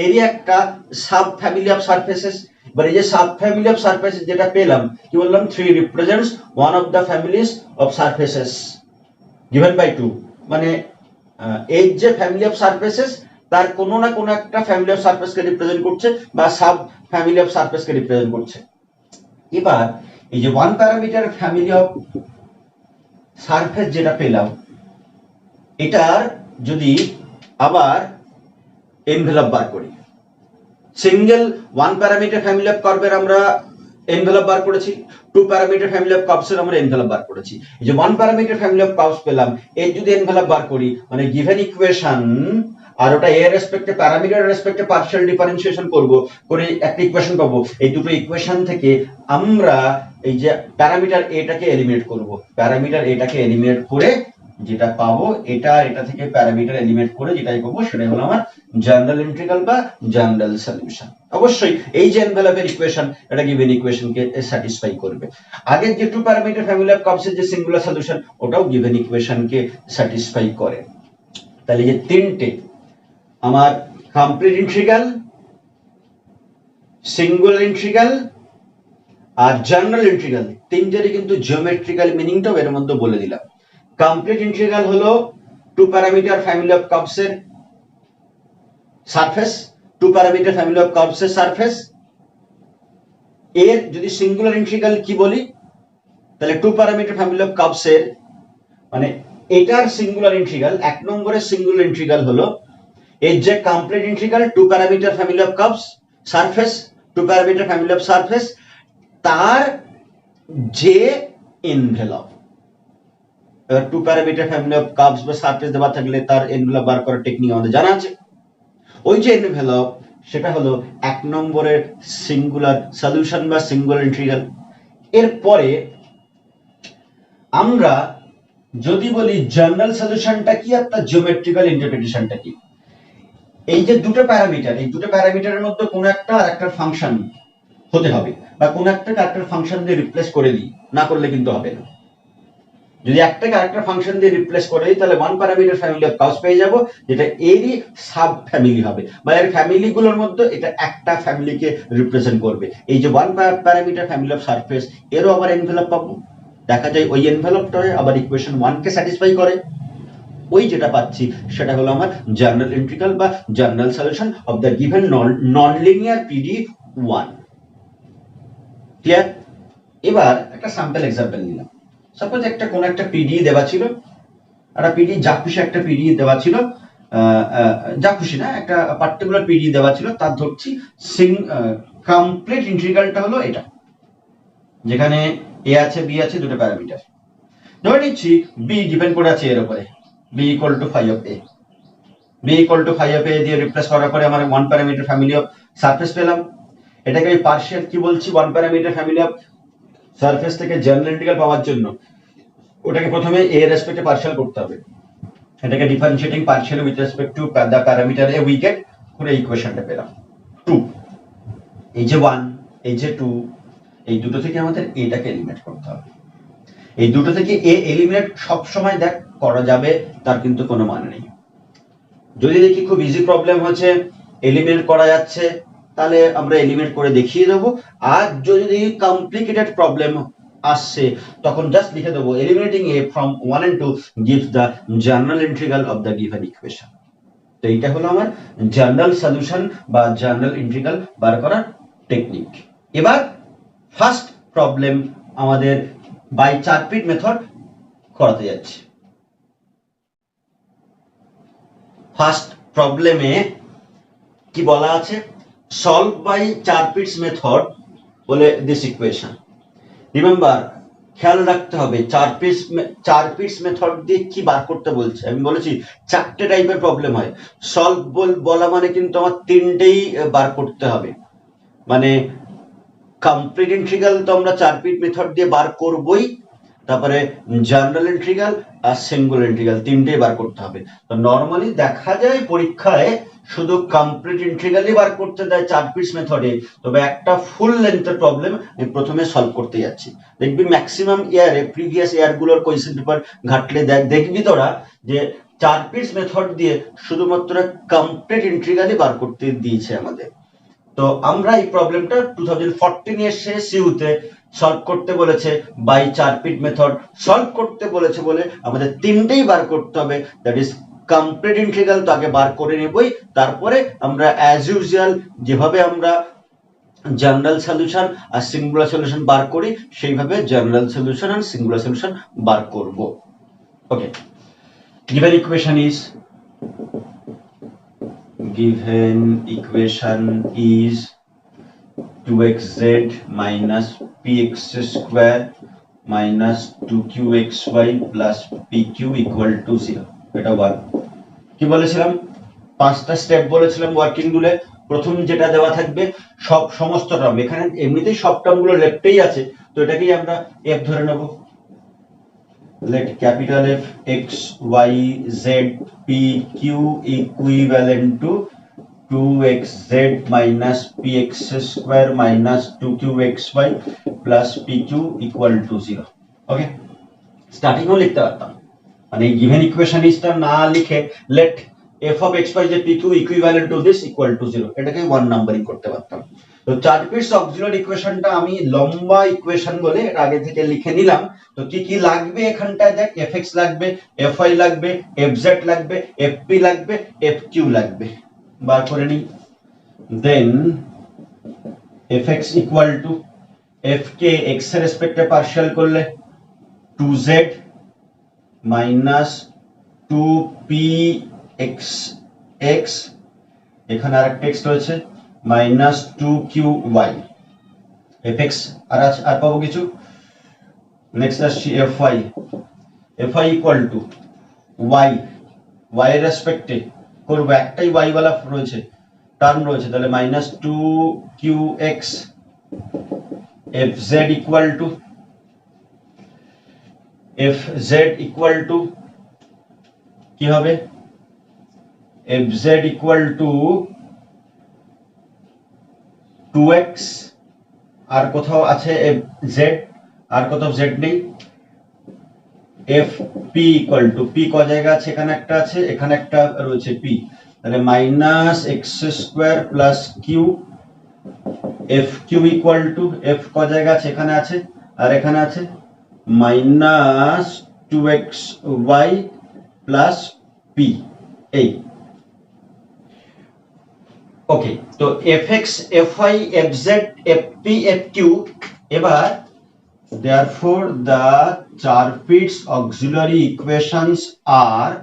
[SPEAKER 1] এরই একটা সাব ফ্যামিলি অফ সারফেসেস। এবার এই যে সাব ফ্যামিলি অফ সারফেসেস যেটা পেলাম, কি বললাম, 3 represents one of the families of surfaces given by 2, মানে এই যে ফ্যামিলি অফ সারফেসেস তার কোনো না কোনো একটা ফ্যামিলি অফ সারফেসকে রিপ্রেজেন্ট করছে বা সাব ফ্যামিলি অফ সারফেসকে রিপ্রেজেন্ট করছে। এবার এই যে one parameter family of surface যেটা পেলাম, এটার যদি আবার এনভেলপ বার করি, single one parameter family of কার্ভের আমরা এনভেলপ বার করেছি, টু প্যারামিটার ফ্যামিলি অফ কার্ভসের আমরা এনভেলপ বার করেছি, এই যে one parameter family of curves পেলাম, এর যদি এনভেলপ বার করি মানে গিভেন ইকুয়েশন, আর ওটা এর রেসপেক্টে প্যারামিটার রেসপেক্টে পার্শিয়াল ডিফারেন্সিয়েশন করব, করে একটা ইকুয়েশন পাবো। এই দুটো ইকুয়েশন থেকে আমরা এই যে প্যারামিটার এটাকে এলিমিনেট করব, প্যারামিটার এটাকে এলিমিনেট করে যেটা পাবো, এটা এটা থেকে প্যারামিটার এলিমিনেট করে যেটাই পাবো সেটাই হলো আমার জেনারেল ইন্টিগ্রাল বা জেনারেল সলিউশন। অবশ্যই এই যে এনভেলপের ইকুয়েশন এটা গিভেন ইকুয়েশনকে স্যাটিসফাই করবে। আগের যে টু প্যারামিটার ফ্যামিলি অফ কার্ভসের যে সিঙ্গুলার সলিউশন ওটাও গিভেন ইকুয়েশনকে স্যাটিসফাই করে। তাহলে যে তিনটে আমার কমপ্লিট ইন্টিগ্রাল, সিঙ্গুলার ইন্টিগ্রাল আর জেনারেল ইন্টিগ্রাল, তিনটেরই কিন্তু জিওমেট্রিক্যাল মিনিংটাও এর মধ্যে বলে দিলাম। কমপ্লিট ইন্টিগ্রাল হলো টু প্যারামিটার ফ্যামিলি অফ কার্ভসের surface, two parameter family of curves এর সারফেস। এর যদি সিঙ্গুলার ইন্টিগ্রাল কি বলি, তাহলে two parameter family of curves এর মানে এটার সিঙ্গুলার ইন্টিগ্রাল, এক নম্বরের সিঙ্গুলার ইন্টিগ্রাল হলো এর যে complete integral two parameter family of curves surface, two parameter family of surface, তার যে এনভেলপ। এবার two parameter family of curves বা সারফেস দেওয়া থাকলে তার এনভেলপ বার করার টেকনিক আমাদের জানা আছে। ওই যে এনভেলপ সেটা হলো এক নম্বরের সিঙ্গুলার সলিউশন বা সিঙ্গুলার ইন্টিগ্রাল। এরপরে আমরা যদি বলি জেনারেল সলিউশনটা কি আর তার জিওমেট্রিক্যাল ইন্টারপ্রিটেশনটা কি। এই যে দুটো প্যারামিটার, এই দুটো প্যারামিটারের মধ্যে কোনো একটা আর একটা ফাংশন হতে হবে, বা কোনো একটা ক্যারেক্টার ফাংশন দিয়ে রিপ্লেস করে দিই, না করলে কিন্তু হবে না। যদি একটা ক্যারেক্টার ফাংশন দিয়ে রিপ্লেস করে দিই তাহলে one parameter family of curves পেয়ে যাব, যেটা এরই সাব ফ্যামিলি হবে, বা এর ফ্যামিলি গুলোর মধ্যে এটা একটা ফ্যামিলিকে রিপ্রেজেন্ট করবে। এই যে one parameter family of surface, এরও আবার এনভেলপ পাবো। দেখা যায় ওই এনভেলপটা আবার ইকুয়েশন 1 কে স্যাটিসফাই করে। ওই যেটা পাচ্ছি সেটা হলো আমার জেনারেল ইন্টিগ্রাল বা general solution of the given non linear PD 1। Clear? এবার একটা স্যাম্পল এক্সাম্পল নিলাম। সাপোজ একটা কোন একটা পিডি দেওয়া ছিল, একটা পিডি যা খুশি একটা পিডি দেওয়া ছিল, যা খুশি না, একটা পার্টিকুলার পিডি দেওয়া ছিল, তার ধরছি কমপ্লিট ইন্টিগ্রালটা হলো এটা, যেখানে এ আছে বি আছে দুটো প্যারামিটার। ধরে নিচ্ছি বি ডিপেন্ড করে আছে এর উপরে, B equal to phi of A. B equal to phi of এ দিয়ে রিপ্লেস করার পরে আমার one parameter family of surface পেলাম। এটাকে আমি পার্শিয়াল কি বলছি, one parameter family of surface থেকে জেনারেল ইন্টিগ্রাল পাওয়ার জন্য ওটাকে প্রথমে এ রেসপেক্টে পার্শিয়াল করতে হবে। এটাকে differentiating partial with respect to the parameter A we get পুরো ইকুয়েশনটা পেলাম 2। এই যে 1, এই যে 2, এই দুটো থেকে আমাদের এটাকে এলিমিনেট করতে হবে। এই দুটো থেকে এ এলিমিনেট সব সময় দেখ করা যাবে, তার কিন্তু কোনো মানে নেই। যদি দেখি খুব ইজি প্রবলেম হচ্ছে, এলিমিনেট করা যাচ্ছে, তাহলে আমরা এলিমিনেট করে দেখিয়ে দেবো। আর যদি কমপ্লিকেটেড প্রবলেম আসছে তখন জাস্ট লিখে দেবো eliminating A from 1 and 2 gives the general integral of the given equation। তো এইটা হলো আমার জেনারেল সলিউশন বা জেনারেল ইন্টিগ্রাল বার করার টেকনিক। এবার ফার্স্ট প্রবলেম আমাদের বাই চারপিট মেথড করাতে যাচ্ছি। ফার্স্ট প্রবলেমে কি বলা আছে, সলভ বাই চারপিটস মেথড বলে দিস ইকুয়েশন। রিমেম্বার, খেয়াল রাখতে হবে চারপিটস মেথড দিয়ে কি বার করতে বলছে। আমি বলেছি চারটে টাইপের প্রবলেম হয়। সলভ বলা মানে কিন্তু আমার তিনটেই বার করতে হবে, মানে কমপ্লিট ইন্টিগ্রাল তো আমরা চারপিট মেথড দিয়ে বার করবই, তারপরে জেনারেল ইন্টিগ্রাল আর সিঙ্গুলার ইন্টিগ্রাল তিনটেই বার করতে হবে। তো নরমালি দেখা যায় পরীক্ষায় শুধু কমপ্লিট ইন্টিগ্রালই বার করতে দেয় চারপিটস মেথডে, তবে একটা ফুল লেন্থের প্রবলেম আমি প্রথমে সলভ করতে যাচ্ছি। দেখবি ম্যাক্সিমাম ইয়ারে প্রিভিয়াস ইয়ার গুলোর কোয়েশ্চেন পেপার ঘাটলে দেখবি তোরা যে চারপিটস মেথড দিয়ে শুধুমাত্র কমপ্লিট ইন্টিগ্রালই বার করতে দিয়েছে আমাদের। তো আমরা এই প্রবলেমটা 2014 এর শেষ সিউতে সলভ করতে বলেছে বাই চারপিট মেথড। সলভ করতে বলেছে বলে আমাদের তিনটেই বার করতে হবে, দ্যাট ইজ কমপ্লিট ইন্টিগ্রাল তো আগে বার করে নেবই, তারপরে আমরা অ্যাজ ইউজুয়াল যেভাবে আমরা জেনারেল সলিউশন আর সিঙ্গুলার সলিউশন বার করি সেইভাবে জেনারেল সলিউশন আর সিঙ্গুলার সলিউশন বার করব। Okay, given equation is is 2xz minus px square minus 2qxy plus pq equal to 0। এটা 1। কি বলেছিলাম, পাঁচটা স্টেপ বলেছিলাম ওয়ার্কিং রুলে। প্রথম যেটা দেওয়া থাকবে সমস্ত টার্ম, এখানে এমনিতেই সব টার্মগুলো লেফটেই আছে, তো এটাকেই আমরা f ধরে নেব। let capital F x y z p q equivalent to 2xz minus px square minus 2qxy plus pq equal to 0। ওকে, স্টার্টিংও লিখতে পারতাম, মানে গিভেন ইকুয়েশন ইজটা না লিখে let f of x y z pq equivalent to this equal to 0 এটাকে 1 numbering করতে পারতাম। তো চারপিটস auxiliary ইকুয়েশনটা আমি লম্বা ইকুয়েশন বলে এটা আগে থেকে লিখে নিলাম। তো কি কি লাগবে এখানটায় দেখ, fx লাগবে, fy লাগবে, fz লাগবে, fp লাগবে, fq লাগবে, বার করে নিই। দেন fx equal to f K x এর রেসপেক্টে পার্শিয়াল করলে 2z মাইনাস 2px x, এখানে আরেকটা x রয়েছে মাইনাস 2qy fx আর পাবো কিছু। নেক্সট আসছি fy ইকুয়াল টু y এর রেসপেক্টে করব, একটাই y ওয়ালা রয়েছে টার্ম রয়েছে, তাহলে minus 2qx fz equal to কি হবে, fz ইকুয়াল টু 2x, আর কোথাও আছে z, আর কোথাও z নেই। fp ইকুয়াল টু p ক জায়গা আছে, এখানে একটা আছে, এখানে একটা রয়েছে p, তাহলে minus x square plus q। fq equal to f ক জায়গা আছে, এখানে আছে আর এখানে আছে, মাইনাস 2xy প্লাস p এই। ওকে, তো fx fy fz fp fq। এবার therefore the Charpit's auxiliary equations are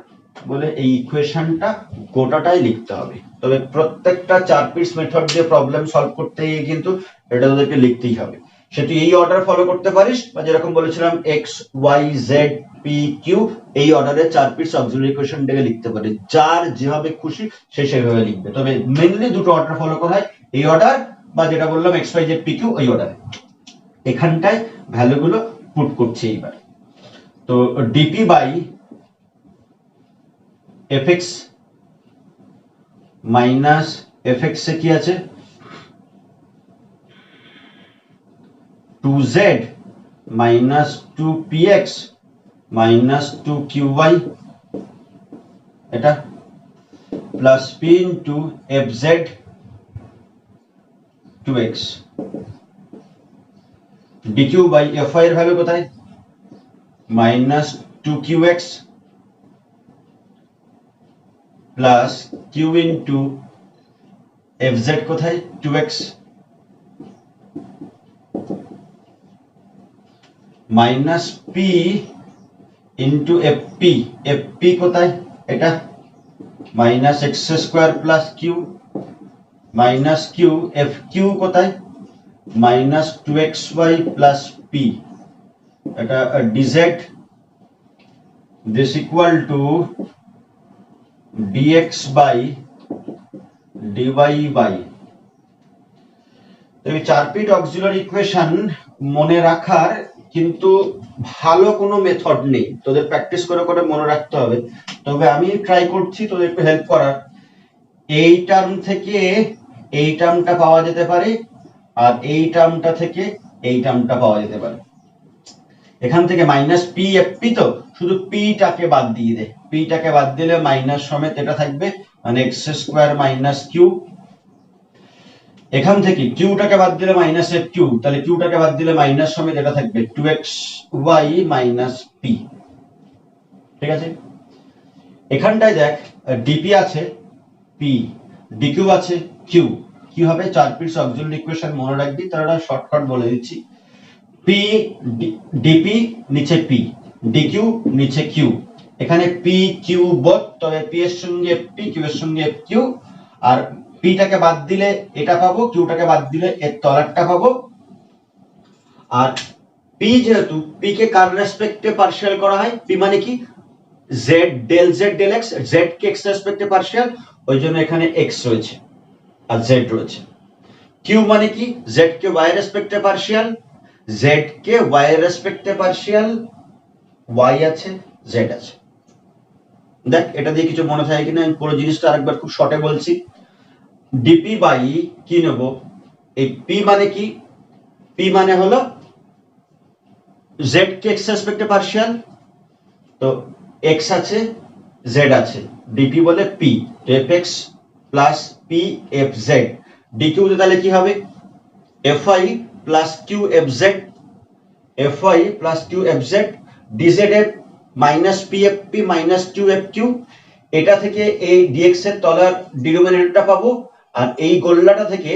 [SPEAKER 1] বলে এই ইকুয়েশনটা গোটাটাই লিখতে হবে, তবে প্রত্যেকটা চারপিটস মেথড দিয়ে প্রবলেম সলভ করতে গিয়ে কিন্তু এটা তোদেরকে লিখতেই হবে। সেটা এই অর্ডার ফলো করতে পারিস, বা যেরকম বলেছিলাম x y z p q এই অর্ডারে চারপিটস অক্সিলারি ইকুয়েশনটাকে লিখতে পারে, যার যেভাবে খুশি সে সেভাবে লিখবে। তবে মেইনলি দুটো অর্ডার ফলো করা হয়, এই অর্ডার বা যেটা বললাম x y z p q ওই অর্ডারে। এখানটায় ভ্যালুগুলো পুট করছি এইবার। তো dp by fx minus fx এ কি আছে 2z minus 2px minus 2qy, এটা plus p into fz 2x, dq by fy এর ভ্যালু কোথায়, minus 2qx plus q into fz কোথায় 2x, minus p into fp কোথায়, এটা minus x square plus q, minus q fq কোথায়, minus 2xy plus p, এটা dz, this equal to dx by dy by। এই চারপিট auxiliary equation মনে রাখার কিন্তু ভালো কোনো মেথড নেই, তোদের প্র্যাকটিস করে করে মনে রাখতে হবে। তবে আমি ট্রাই করছি তোদের একটু হেল্প করার। এই টার্ম থেকে এই টার্মটা পাওয়া যেতে পারে, আর এই টার্মটা থেকে এই টার্মটা পাওয়া যেতে পারে। এখান থেকে মাইনাস পি এফপি, তো শুধু পি টাকে বাদ দিয়ে দে, পি টাকে বাদ দিলে মাইনাস সমেত এটা থাকবে, মানে এক্স স্কয়ার মাইনাস কিউ। এখান থেকে কিউটাকে বাদ দিলে মাইনাস এফ কিউ, তাহলে কিউটাকে বাদ দিলে মাইনাস সমেত এটা থাকবে 2xy মাইনাস পি। ঠিক আছে, এখানটায় দেখ ডিপি আছে পি, ডিকিউ আছে কিউ, কি হবে চারপিটস অক্সিলারি ইকুয়েশন মনে রাখবি, তাহলে শর্টকাট বলে দিচ্ছি, পি ডিপি নিচে পি, ডিকিউ নিচে কিউ, এখানে পি কিউ বোথ, তবে পি এর সঙ্গে পি, কিউ এর সঙ্গে কিউ, আর পি টাকে বাদ দিলে এটা পাবো, কিউটাকে বাদ দিলে এর তলারটা পাবো। আর পি যেহেতু পি কে কার রেসপেক্টে পার্শিয়াল করা হয়, পি মানে কি Z del Z del X, Z কে এক্স রেসপেক্টে পার্শিয়াল, ওই জন্য এখানে এক্স রয়েছে আর জেড রয়েছে। কিউ মানে কি জেড কে ওয়াই রেসপেক্টে পার্শিয়াল, জেড কে ওয়াই রেসপেক্টে পার্শিয়াল, ওয়াই আছে জেড আছে। দেখ এটা দিয়ে কিছু মনে থাকে কিনা, আমি পুরো জিনিসটা আরেকবার খুব শর্টে বলছি। ডিপি বাই কি নেব, এই পি মানে কি, পি মানে হলো জেড কে এক্স রেসপেক্টে পার্শিয়াল, তো এক্স আছে জেড আছে, ডিপি বলে পি, তো F X plus P F Z. DQ তাহলে কি হবে F I plus Q F Z, F I plus Q F Z, DZ F minus P F P minus Q F Q. এটা থেকে এই dx এর তলার ডিনোমিনেটরটা পাবো, আর এই গোল্লাটা থেকে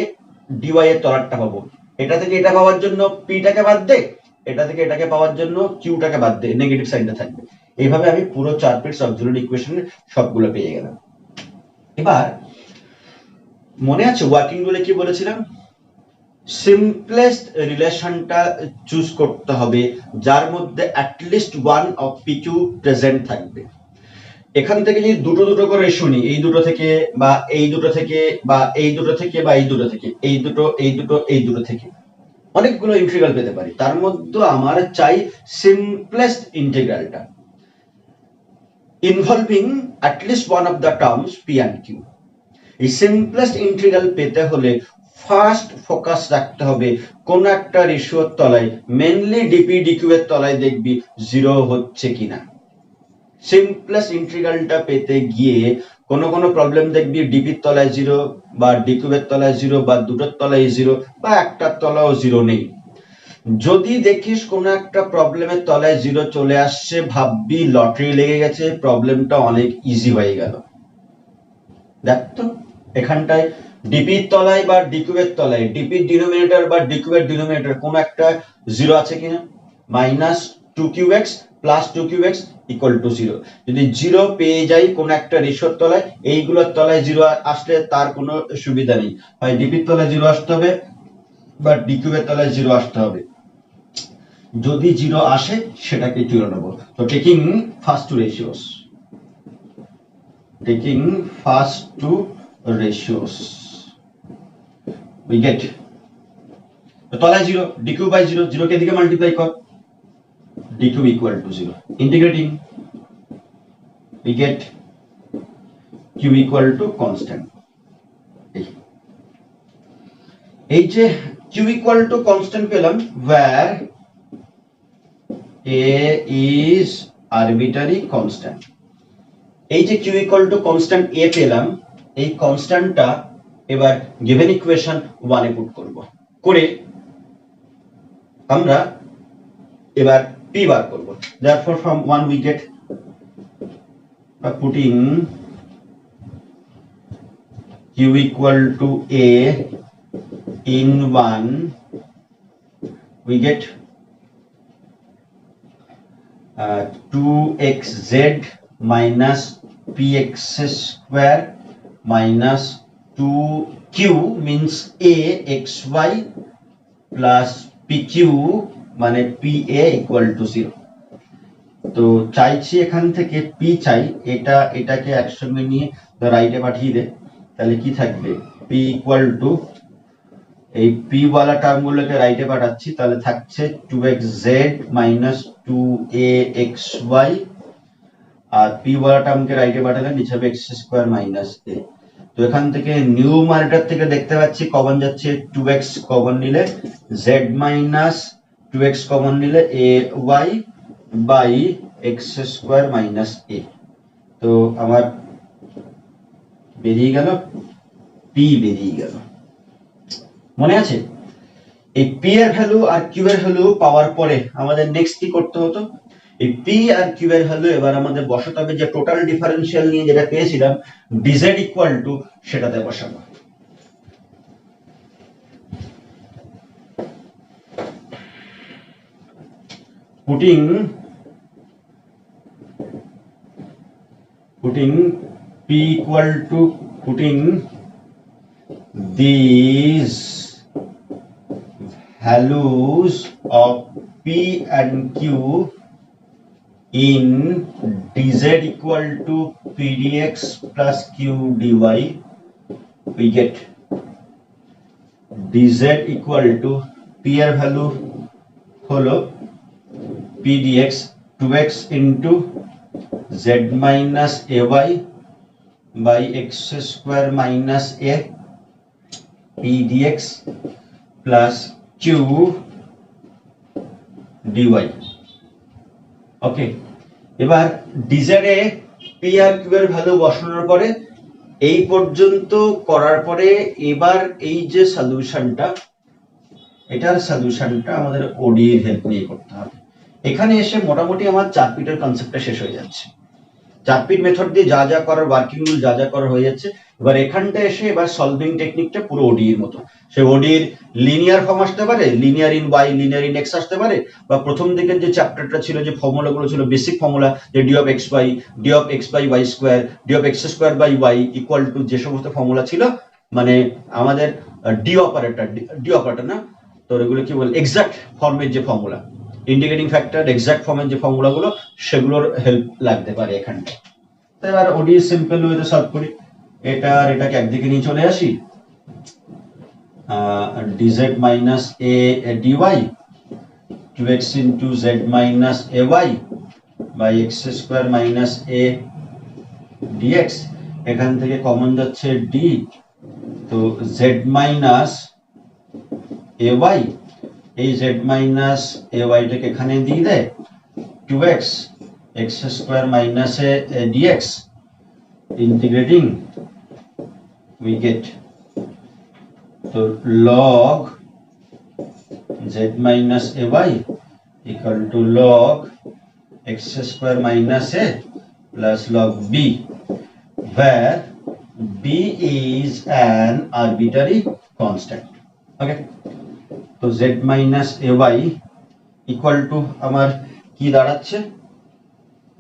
[SPEAKER 1] ডিওয়াই এর তলারটা পাবো। এটা থেকে এটা পাওয়ার জন্য পিটাকে বাদ দে, এটা থেকে এটাকে পাওয়ার জন্য কিউটাকে বাদ দে, নেগেটিভ সাইনটা থাকবে। এইভাবে আমি পুরো 4 পিটস অক্সিলারি ইকুয়েশনের সবগুলো পেয়ে গেলাম। এবার মনে আছে ওয়ার্কিং রুলে কি বলেছিলাম? সিম্পলেস্ট রিলেশনটা চুজ করতে হবে যার মধ্যে at least one of PQ present থাকবে। এখান থেকে যদি দুটো দুটো করে শুনি, এই দুটো থেকে বা এই দুটো থেকে বা এই দুটো থেকে বা এই দুটো থেকে, এই দুটো এই দুটো এই দুটো থেকে অনেকগুলো ইন্টিগ্রাল পেতে পারি। তার মধ্যে আমার চাই সিম্পলেস্ট ইন্টিগ্রালটা involving at least one of the terms P and Q. এই সিম্পলেস্ট ইন্টিগ্রাল পেতে হলে ফার্স্ট ফোকাস রাখতে হবে কোন একটা রেশিওর তলায়, মেনলি ডিপি ডিকিউ এর তলায় দেখবি জিরো হচ্ছে কিনা। সিম্পলেস্ট ইন্টিগ্রালটা পেতে গিয়ে কোনো প্রবলেম দেখবি ডিপির তলায় জিরো বা ডিকিউ এর তলায় জিরো বা দুটোর তলায় জিরো বা একটার তলাও জিরো নেই। যদি দেখিস কোন একটা প্রবলেমের তলায় জিরো চলে আসছে, ভাববি লটারি লেগে গেছে, প্রবলেমটা অনেক ইজি হয়ে গেল। দেখ তো এখানটায় ডিপির তলায় বা ডিকিউ এর তলায়, ডিপির ডিনোমিনেটর বা ডিকিউ এর ডিনোমিনেটর কোন একটা জিরো আছে কিনা? Minus two Q X plus two Q X equal to zero. যদি জিরো পেয়ে যাই কোন একটা রেশিওর তলায়, এইগুলোর তলায় জিরো আসলে তার কোনো সুবিধা নেই, হয় ডিপির তলায় জিরো আসতে হবে বা ডিকিউ এর তলায় জিরো আসতে হবে। যদি জিরো আসে সেটাকে তুলে নেবো। তো taking first two ratios, taking first two ratios, we get তলায় zero, dq by zero, zero কে দিকে মাল্টিপ্লাই কর, dq equal to zero, integrating we get q equal to constant। এই যে q equal to constant পেলাম, where a is arbitrary constant। এই যে q equal to constant a পেলাম, এই কনস্ট্যান্টটা এবার গিভেন ইকুয়েশন 1 এ পুট করব, করে আমরা এবার p বার করব। therefore from 1 we get, by putting q equal to a in 1 we get 2xz minus px square minus 2q means a xy plus pq মানে pa equal to 0। তো চাইছি এখান থেকে p চাই, এটাকে একসঙ্গে নিয়ে রাইটে পাঠিয়ে দে, তাহলে কি থাকবে p equal to, এই p ওয়ালা টার্ম গুলোকে রাইটে পাঠাচ্ছি, তাহলে থাকছে 2xz minus 2axy, আর p ওয়ালা টার্মকে রাইটে পাঠালে নিচে হবে x স্কয়ার মাইনাস a। তো এখান থেকে নিউমারেটর থেকে দেখতে পাচ্ছি কমন যাচ্ছে 2x কমন নিলে, z মাইনাস 2x কমন নিলে ay by x square minus a। তো আমার বেরিয়ে গেল p, বেরিয়ে গেল। মনে আছে এই p এর ভ্যালু আর q এর ভ্যালু পাওয়ার পরে আমাদের নেক্সট কি করতে হতো? এই p আর q এর ভ্যালু এবার আমাদের বসাতে হবে যে টোটাল ডিফারেনশিয়াল নিয়ে যেটা পেয়েছিলাম dz ইকুয়াল টু, সেটাতে বসাবো। putting p equal to, putting these values of p and q in dz equal to p dx plus q dy, we get dz equal to p এর value হলো p dx 2x into z minus ay by x square minus a p dx plus q dy। ওকে, এবার dz এ p আর q এর value বসানোর পরে, এই পর্যন্ত করার পরে এবার এই যে সলিউশনটা, এটার সলিউশনটা আমাদের ওডি এর হেল্প নিয়ে করতে হবে। এখানে এসে মোটামুটি আমার চারপিটের কনসেপ্টটা শেষ হয়ে যাচ্ছে। চারপিট মেথড দিয়ে যা যা করার, ওয়ার্কিং রুল যা যা করার হয়ে যাচ্ছে। এবার এখানটা এসে এবার সলভিং টেকনিকটা পুরো ওডি এর মতো। সে ওডির লিনিয়ার ফর্ম আসতে পারে, linear in y, linear in x আসতে পারে, বা প্রথম দিকের যে চ্যাপ্টারটা ছিল, যে ফর্মুলাগুলো ছিল, বেসিক ফর্মুলা, যে d of x by y square, d of x square by y equal to, যে সমস্ত ফর্মুলা ছিল, মানে আমাদের ডি অপারেটর না, তো এগুলো কি বলে, এক্সাক্ট ফর্মের যে ফর্মুলা, ইন্টিগ্রেটিং ফ্যাক্টর এক্সাক্ট ফর্মের যে ফর্মুলাগুলো, সেগুলোর হেল্প লাগতে পারে এখানটা। এবার ওডি সিম্পল ওয়েতে সলভ করি। এটা আর এটাকে একদিকে নিয়ে চলে আসি, dz minus a dy 2x into z minus ay by x square minus a dx, এখান থেকে কমন যাচ্ছে d, তো z minus ay, এই z minus ay টাকে এখানে দিয়ে দেয় 2x x square minus a dx, integrating we get तो log z minus ay equal to log x square minus a plus log b, where b is an arbitrary constant. Okay, तो z minus ay equal to আমার কি দাঁড়াচ্ছে,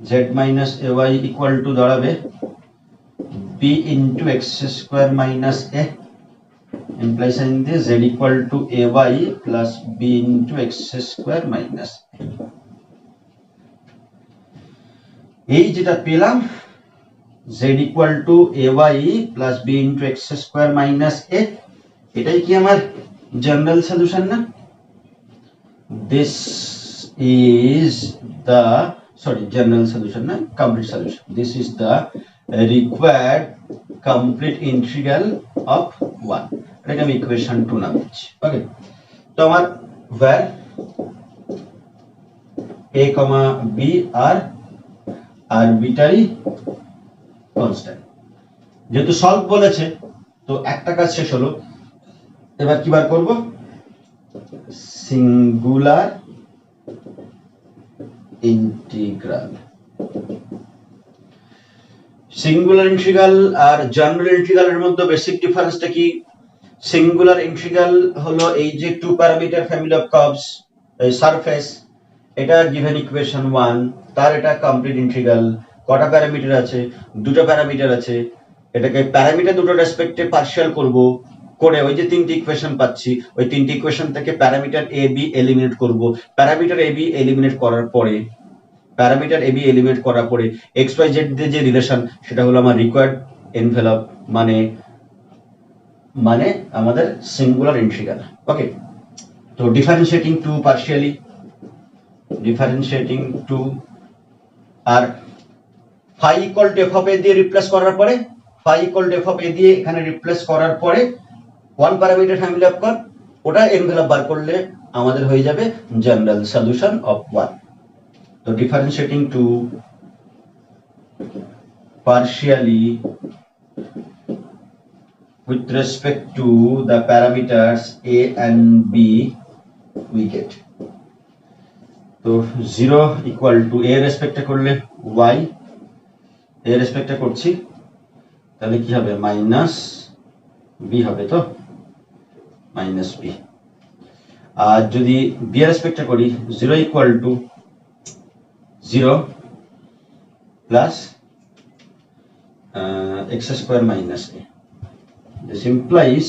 [SPEAKER 1] z minus ay equal to দাঁড়াবে b into x square minus a, implies in this z equal to ay plus b into x square minus a. এই যেটা পেলাম z equal to ay plus b into x square minus a, এটাই কি আমার general solution না? This is the general solution না, complete solution. This is the required complete integral of 1. এটাকে আমি ইকুয়েশন 2 নাম দিচ্ছি। ওকে, তো আমার where a, b আর arbitrary constant, যেহেতু সলভ বলেছে তো একটা কাজ শেষ হলো। এবার কি বার করব, সিঙ্গুলার ইন্টিগ্রাল। সিঙ্গুলার ইন্টিগ্রাল আর জেনারেল ইন্টিগ্রালের মধ্যে বেসিক ডিফারেন্সটা কি? সিঙ্গুলার ইন্টিগ্রাল হলো এই যে two parameter family of curves, এই সারফেস, এটা গিভেন ইকুয়েশন 1, তার এটা কমপ্লিট ইন্টিগ্রাল। কটা প্যারামিটার আছে? দুটো প্যারামিটার আছে, এটাকে প্যারামিটার দুটো রেসপেক্টে পার্শিয়াল করব, করে ওই যে তিনটি ইকুয়েশন পাচ্ছি, ওই তিনটি ইকুয়েশন থেকে প্যারামিটার এ বি এলিমিনেট করব। প্যারামিটার এ বি এলিমিনেট করার পরে এক্স ওয়াই জেড যে রিলেশন, সেটা হলো আমার রিকোয়ার্ড এনভেলপ, মানে আমাদের সিঙ্গুলার ইন্টিগ্রাল। ওকে, তো differentiating two partially, differentiating two, আর phi equal to f of এ দিয়ে রিপ্লেস করার পরে, phi equal to f of এ দিয়ে এখানে রিপ্লেস করার পরে one parameter family of curve, ওটা এনভেলপ বার করলে আমাদের হয়ে যাবে জেনারেল সলিউশন অফ 1। তো differentiating two partially with respect to the parameters a and b we get, তো 0 equal to a রেসপেক্টে করলে y, a রেসপেক্টে করছি তাহলে কি হবে, মাইনাস b হবে, তো মাইনাস b। আর যদি b এর রেসপেক্টে করি 0 equal to 0 plus x square minus a. This implies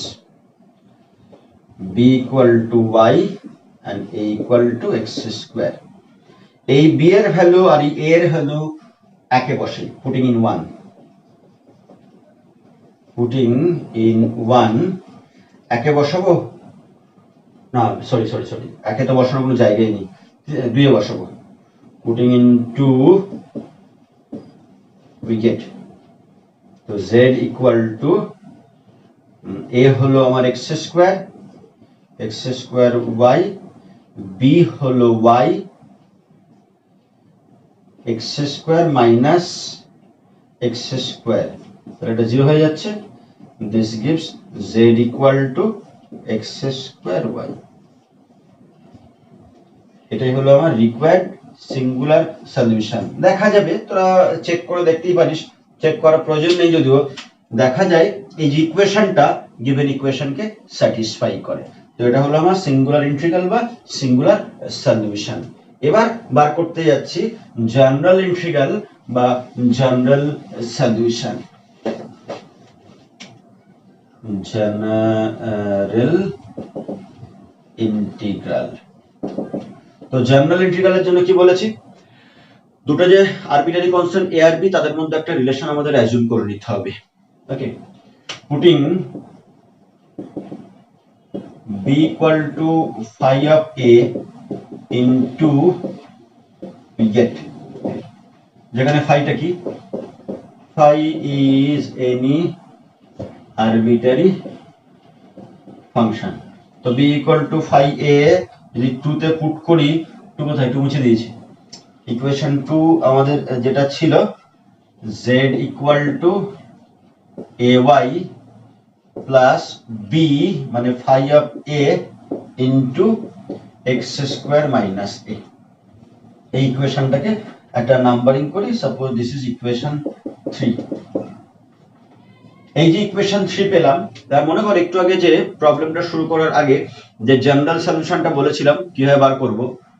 [SPEAKER 1] b equal to y and a equal to x square. এই b এর ভ্যালু আর এই a এর ভ্যালু একে বসে, putting in 1 একে বসাবো না, সরি একে তো বসানোর কোনো জায়গায় নেই, 2 এ বসাবো, putting in 2 we get, তো z equal to a হলো আমার x square y, b হলো y x square minus x square, তাহলে এটা 0 হয়ে যাচ্ছে। this gives z equal to x square y। এটাই হলো আমার রিকোয়ার্ড সিঙ্গুলার সলিউশন। দেখা যাবে, তোরা চেক করে দেখতেই পারিস, চেক করার প্রয়োজন নেই, যদিও দেখা যায় এই যে ইকুয়েশনটা গিভেন ইকুয়েশনকে স্যাটিসফাই করে। তো এটা হলো আমার সিঙ্গুলার ইন্টিগ্রাল বা সিঙ্গুলার সলিউশন। এবার বার করতে যাচ্ছি জেনারেল ইন্টিগ্রাল বা জেনারেল সলিউশন। General integral. তো জেনারেল ইন্টিগ্রালের জন্য কি বলেছি, দুটো যে আরবিটারি কনস্ট্যান্ট a আর b তাদের মধ্যে একটা রিলেশন আমাদের অ্যাজিউম করে নিতে হবে। ওকে, putting b equal to phi of a into we get, যেখানে ফাইটা কি, phi is any arbitrary function। তো b equal to phi a যদি 2 তে পুট করি, 2 কোথায়, 2 মুছে দিয়েছি, ইকুয়েশন 2 আমাদের যেটা ছিল z equal to ay plus b মানে phi of a into x square minus a। এই ইকুয়েশনটাকে একটা নাম্বারিং করি, সাপোজ দিস ইজ ইকুয়েশন 3। এই যে ইকুয়েশন 3 পেলাম, তার মনে করো একটু আগে যে প্রবলেমটা শুরু করার আগে যে জেনারেল সলিউশনটা বলেছিলাম কিভাবে বার করব,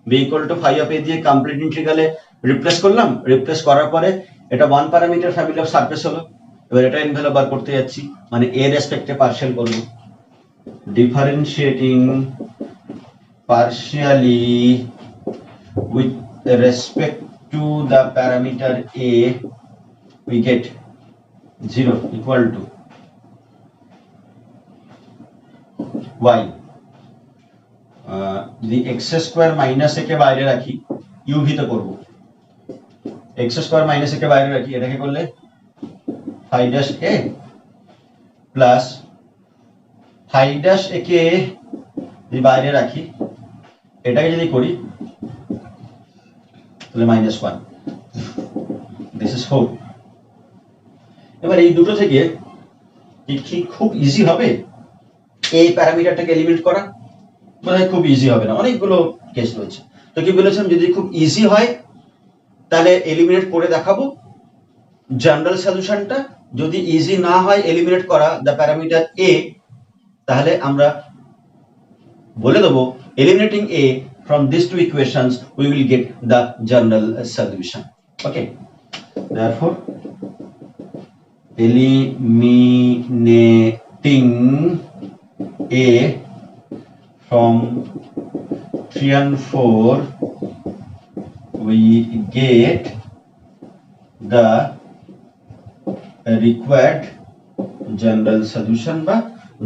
[SPEAKER 1] b equal to phi of a দিয়ে কমপ্লিট ইন্টিগ্রালে রিপ্লেস করলাম, রিপ্লেস করার পরে এটা one parameter family of surface হলো। এবার এটা ইনভ্যালু বার করতে যাচ্ছি, মানে a রেসপেক্টে পার্শিয়াল করব, differentiating partially with respect to the parameter a, we get 0 equal to y, যদি x square minus a কে বাইরে রাখি, u v তে করব, x square minus a কে বাইরে রাখি, এটাকে করলে phi dash a plus phi dash a কে যদি বাইরে রাখি, এটাকে যদি করি তাহলে -1, দিস ইজ 4। এবার এই দুটো থেকে কি খুব ইজি হবে এই প্যারামিটারটাকে এলিমিনেট করা? বোধহয় খুব ইজি হবে না, অনেকগুলো কেস রয়েছে। তো কি বলেছিলাম, যদি খুব ইজি হয় তাহলে এলিমিনেট করে দেখাবো জেনারেল সলিউশনটা, যদি ইজি না হয় এলিমিনেট করা দ্য প্যারামিটার a, তাহলে আমরা বলে দেবো eliminating a from these two equations we will get the general solution. Okay, therefore eliminating a from 3 and 4 we get the required general solution বা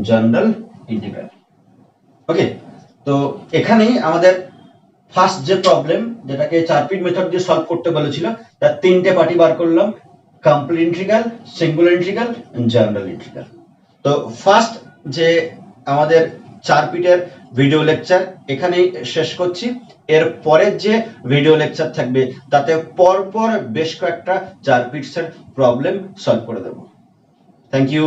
[SPEAKER 1] general integral। ওকে, তো এখানেই আমাদের ফার্স্ট যে প্রবলেম, যেটাকে চারপিট মেথড দিয়ে সলভ করতে বলেছিল, তার তিনটে পার্টি বার করলাম, complete integral, singular integral, general integral. তো ফার্স্ট যে আমাদের চারপিটের ভিডিও লেকচার এখানেই শেষ করছি। এর পরের যে ভিডিও লেকচার থাকবে তাতে পরপর বেশ কয়েকটা চারপিটসের প্রবলেম সলভ করে দেবো। Thank you.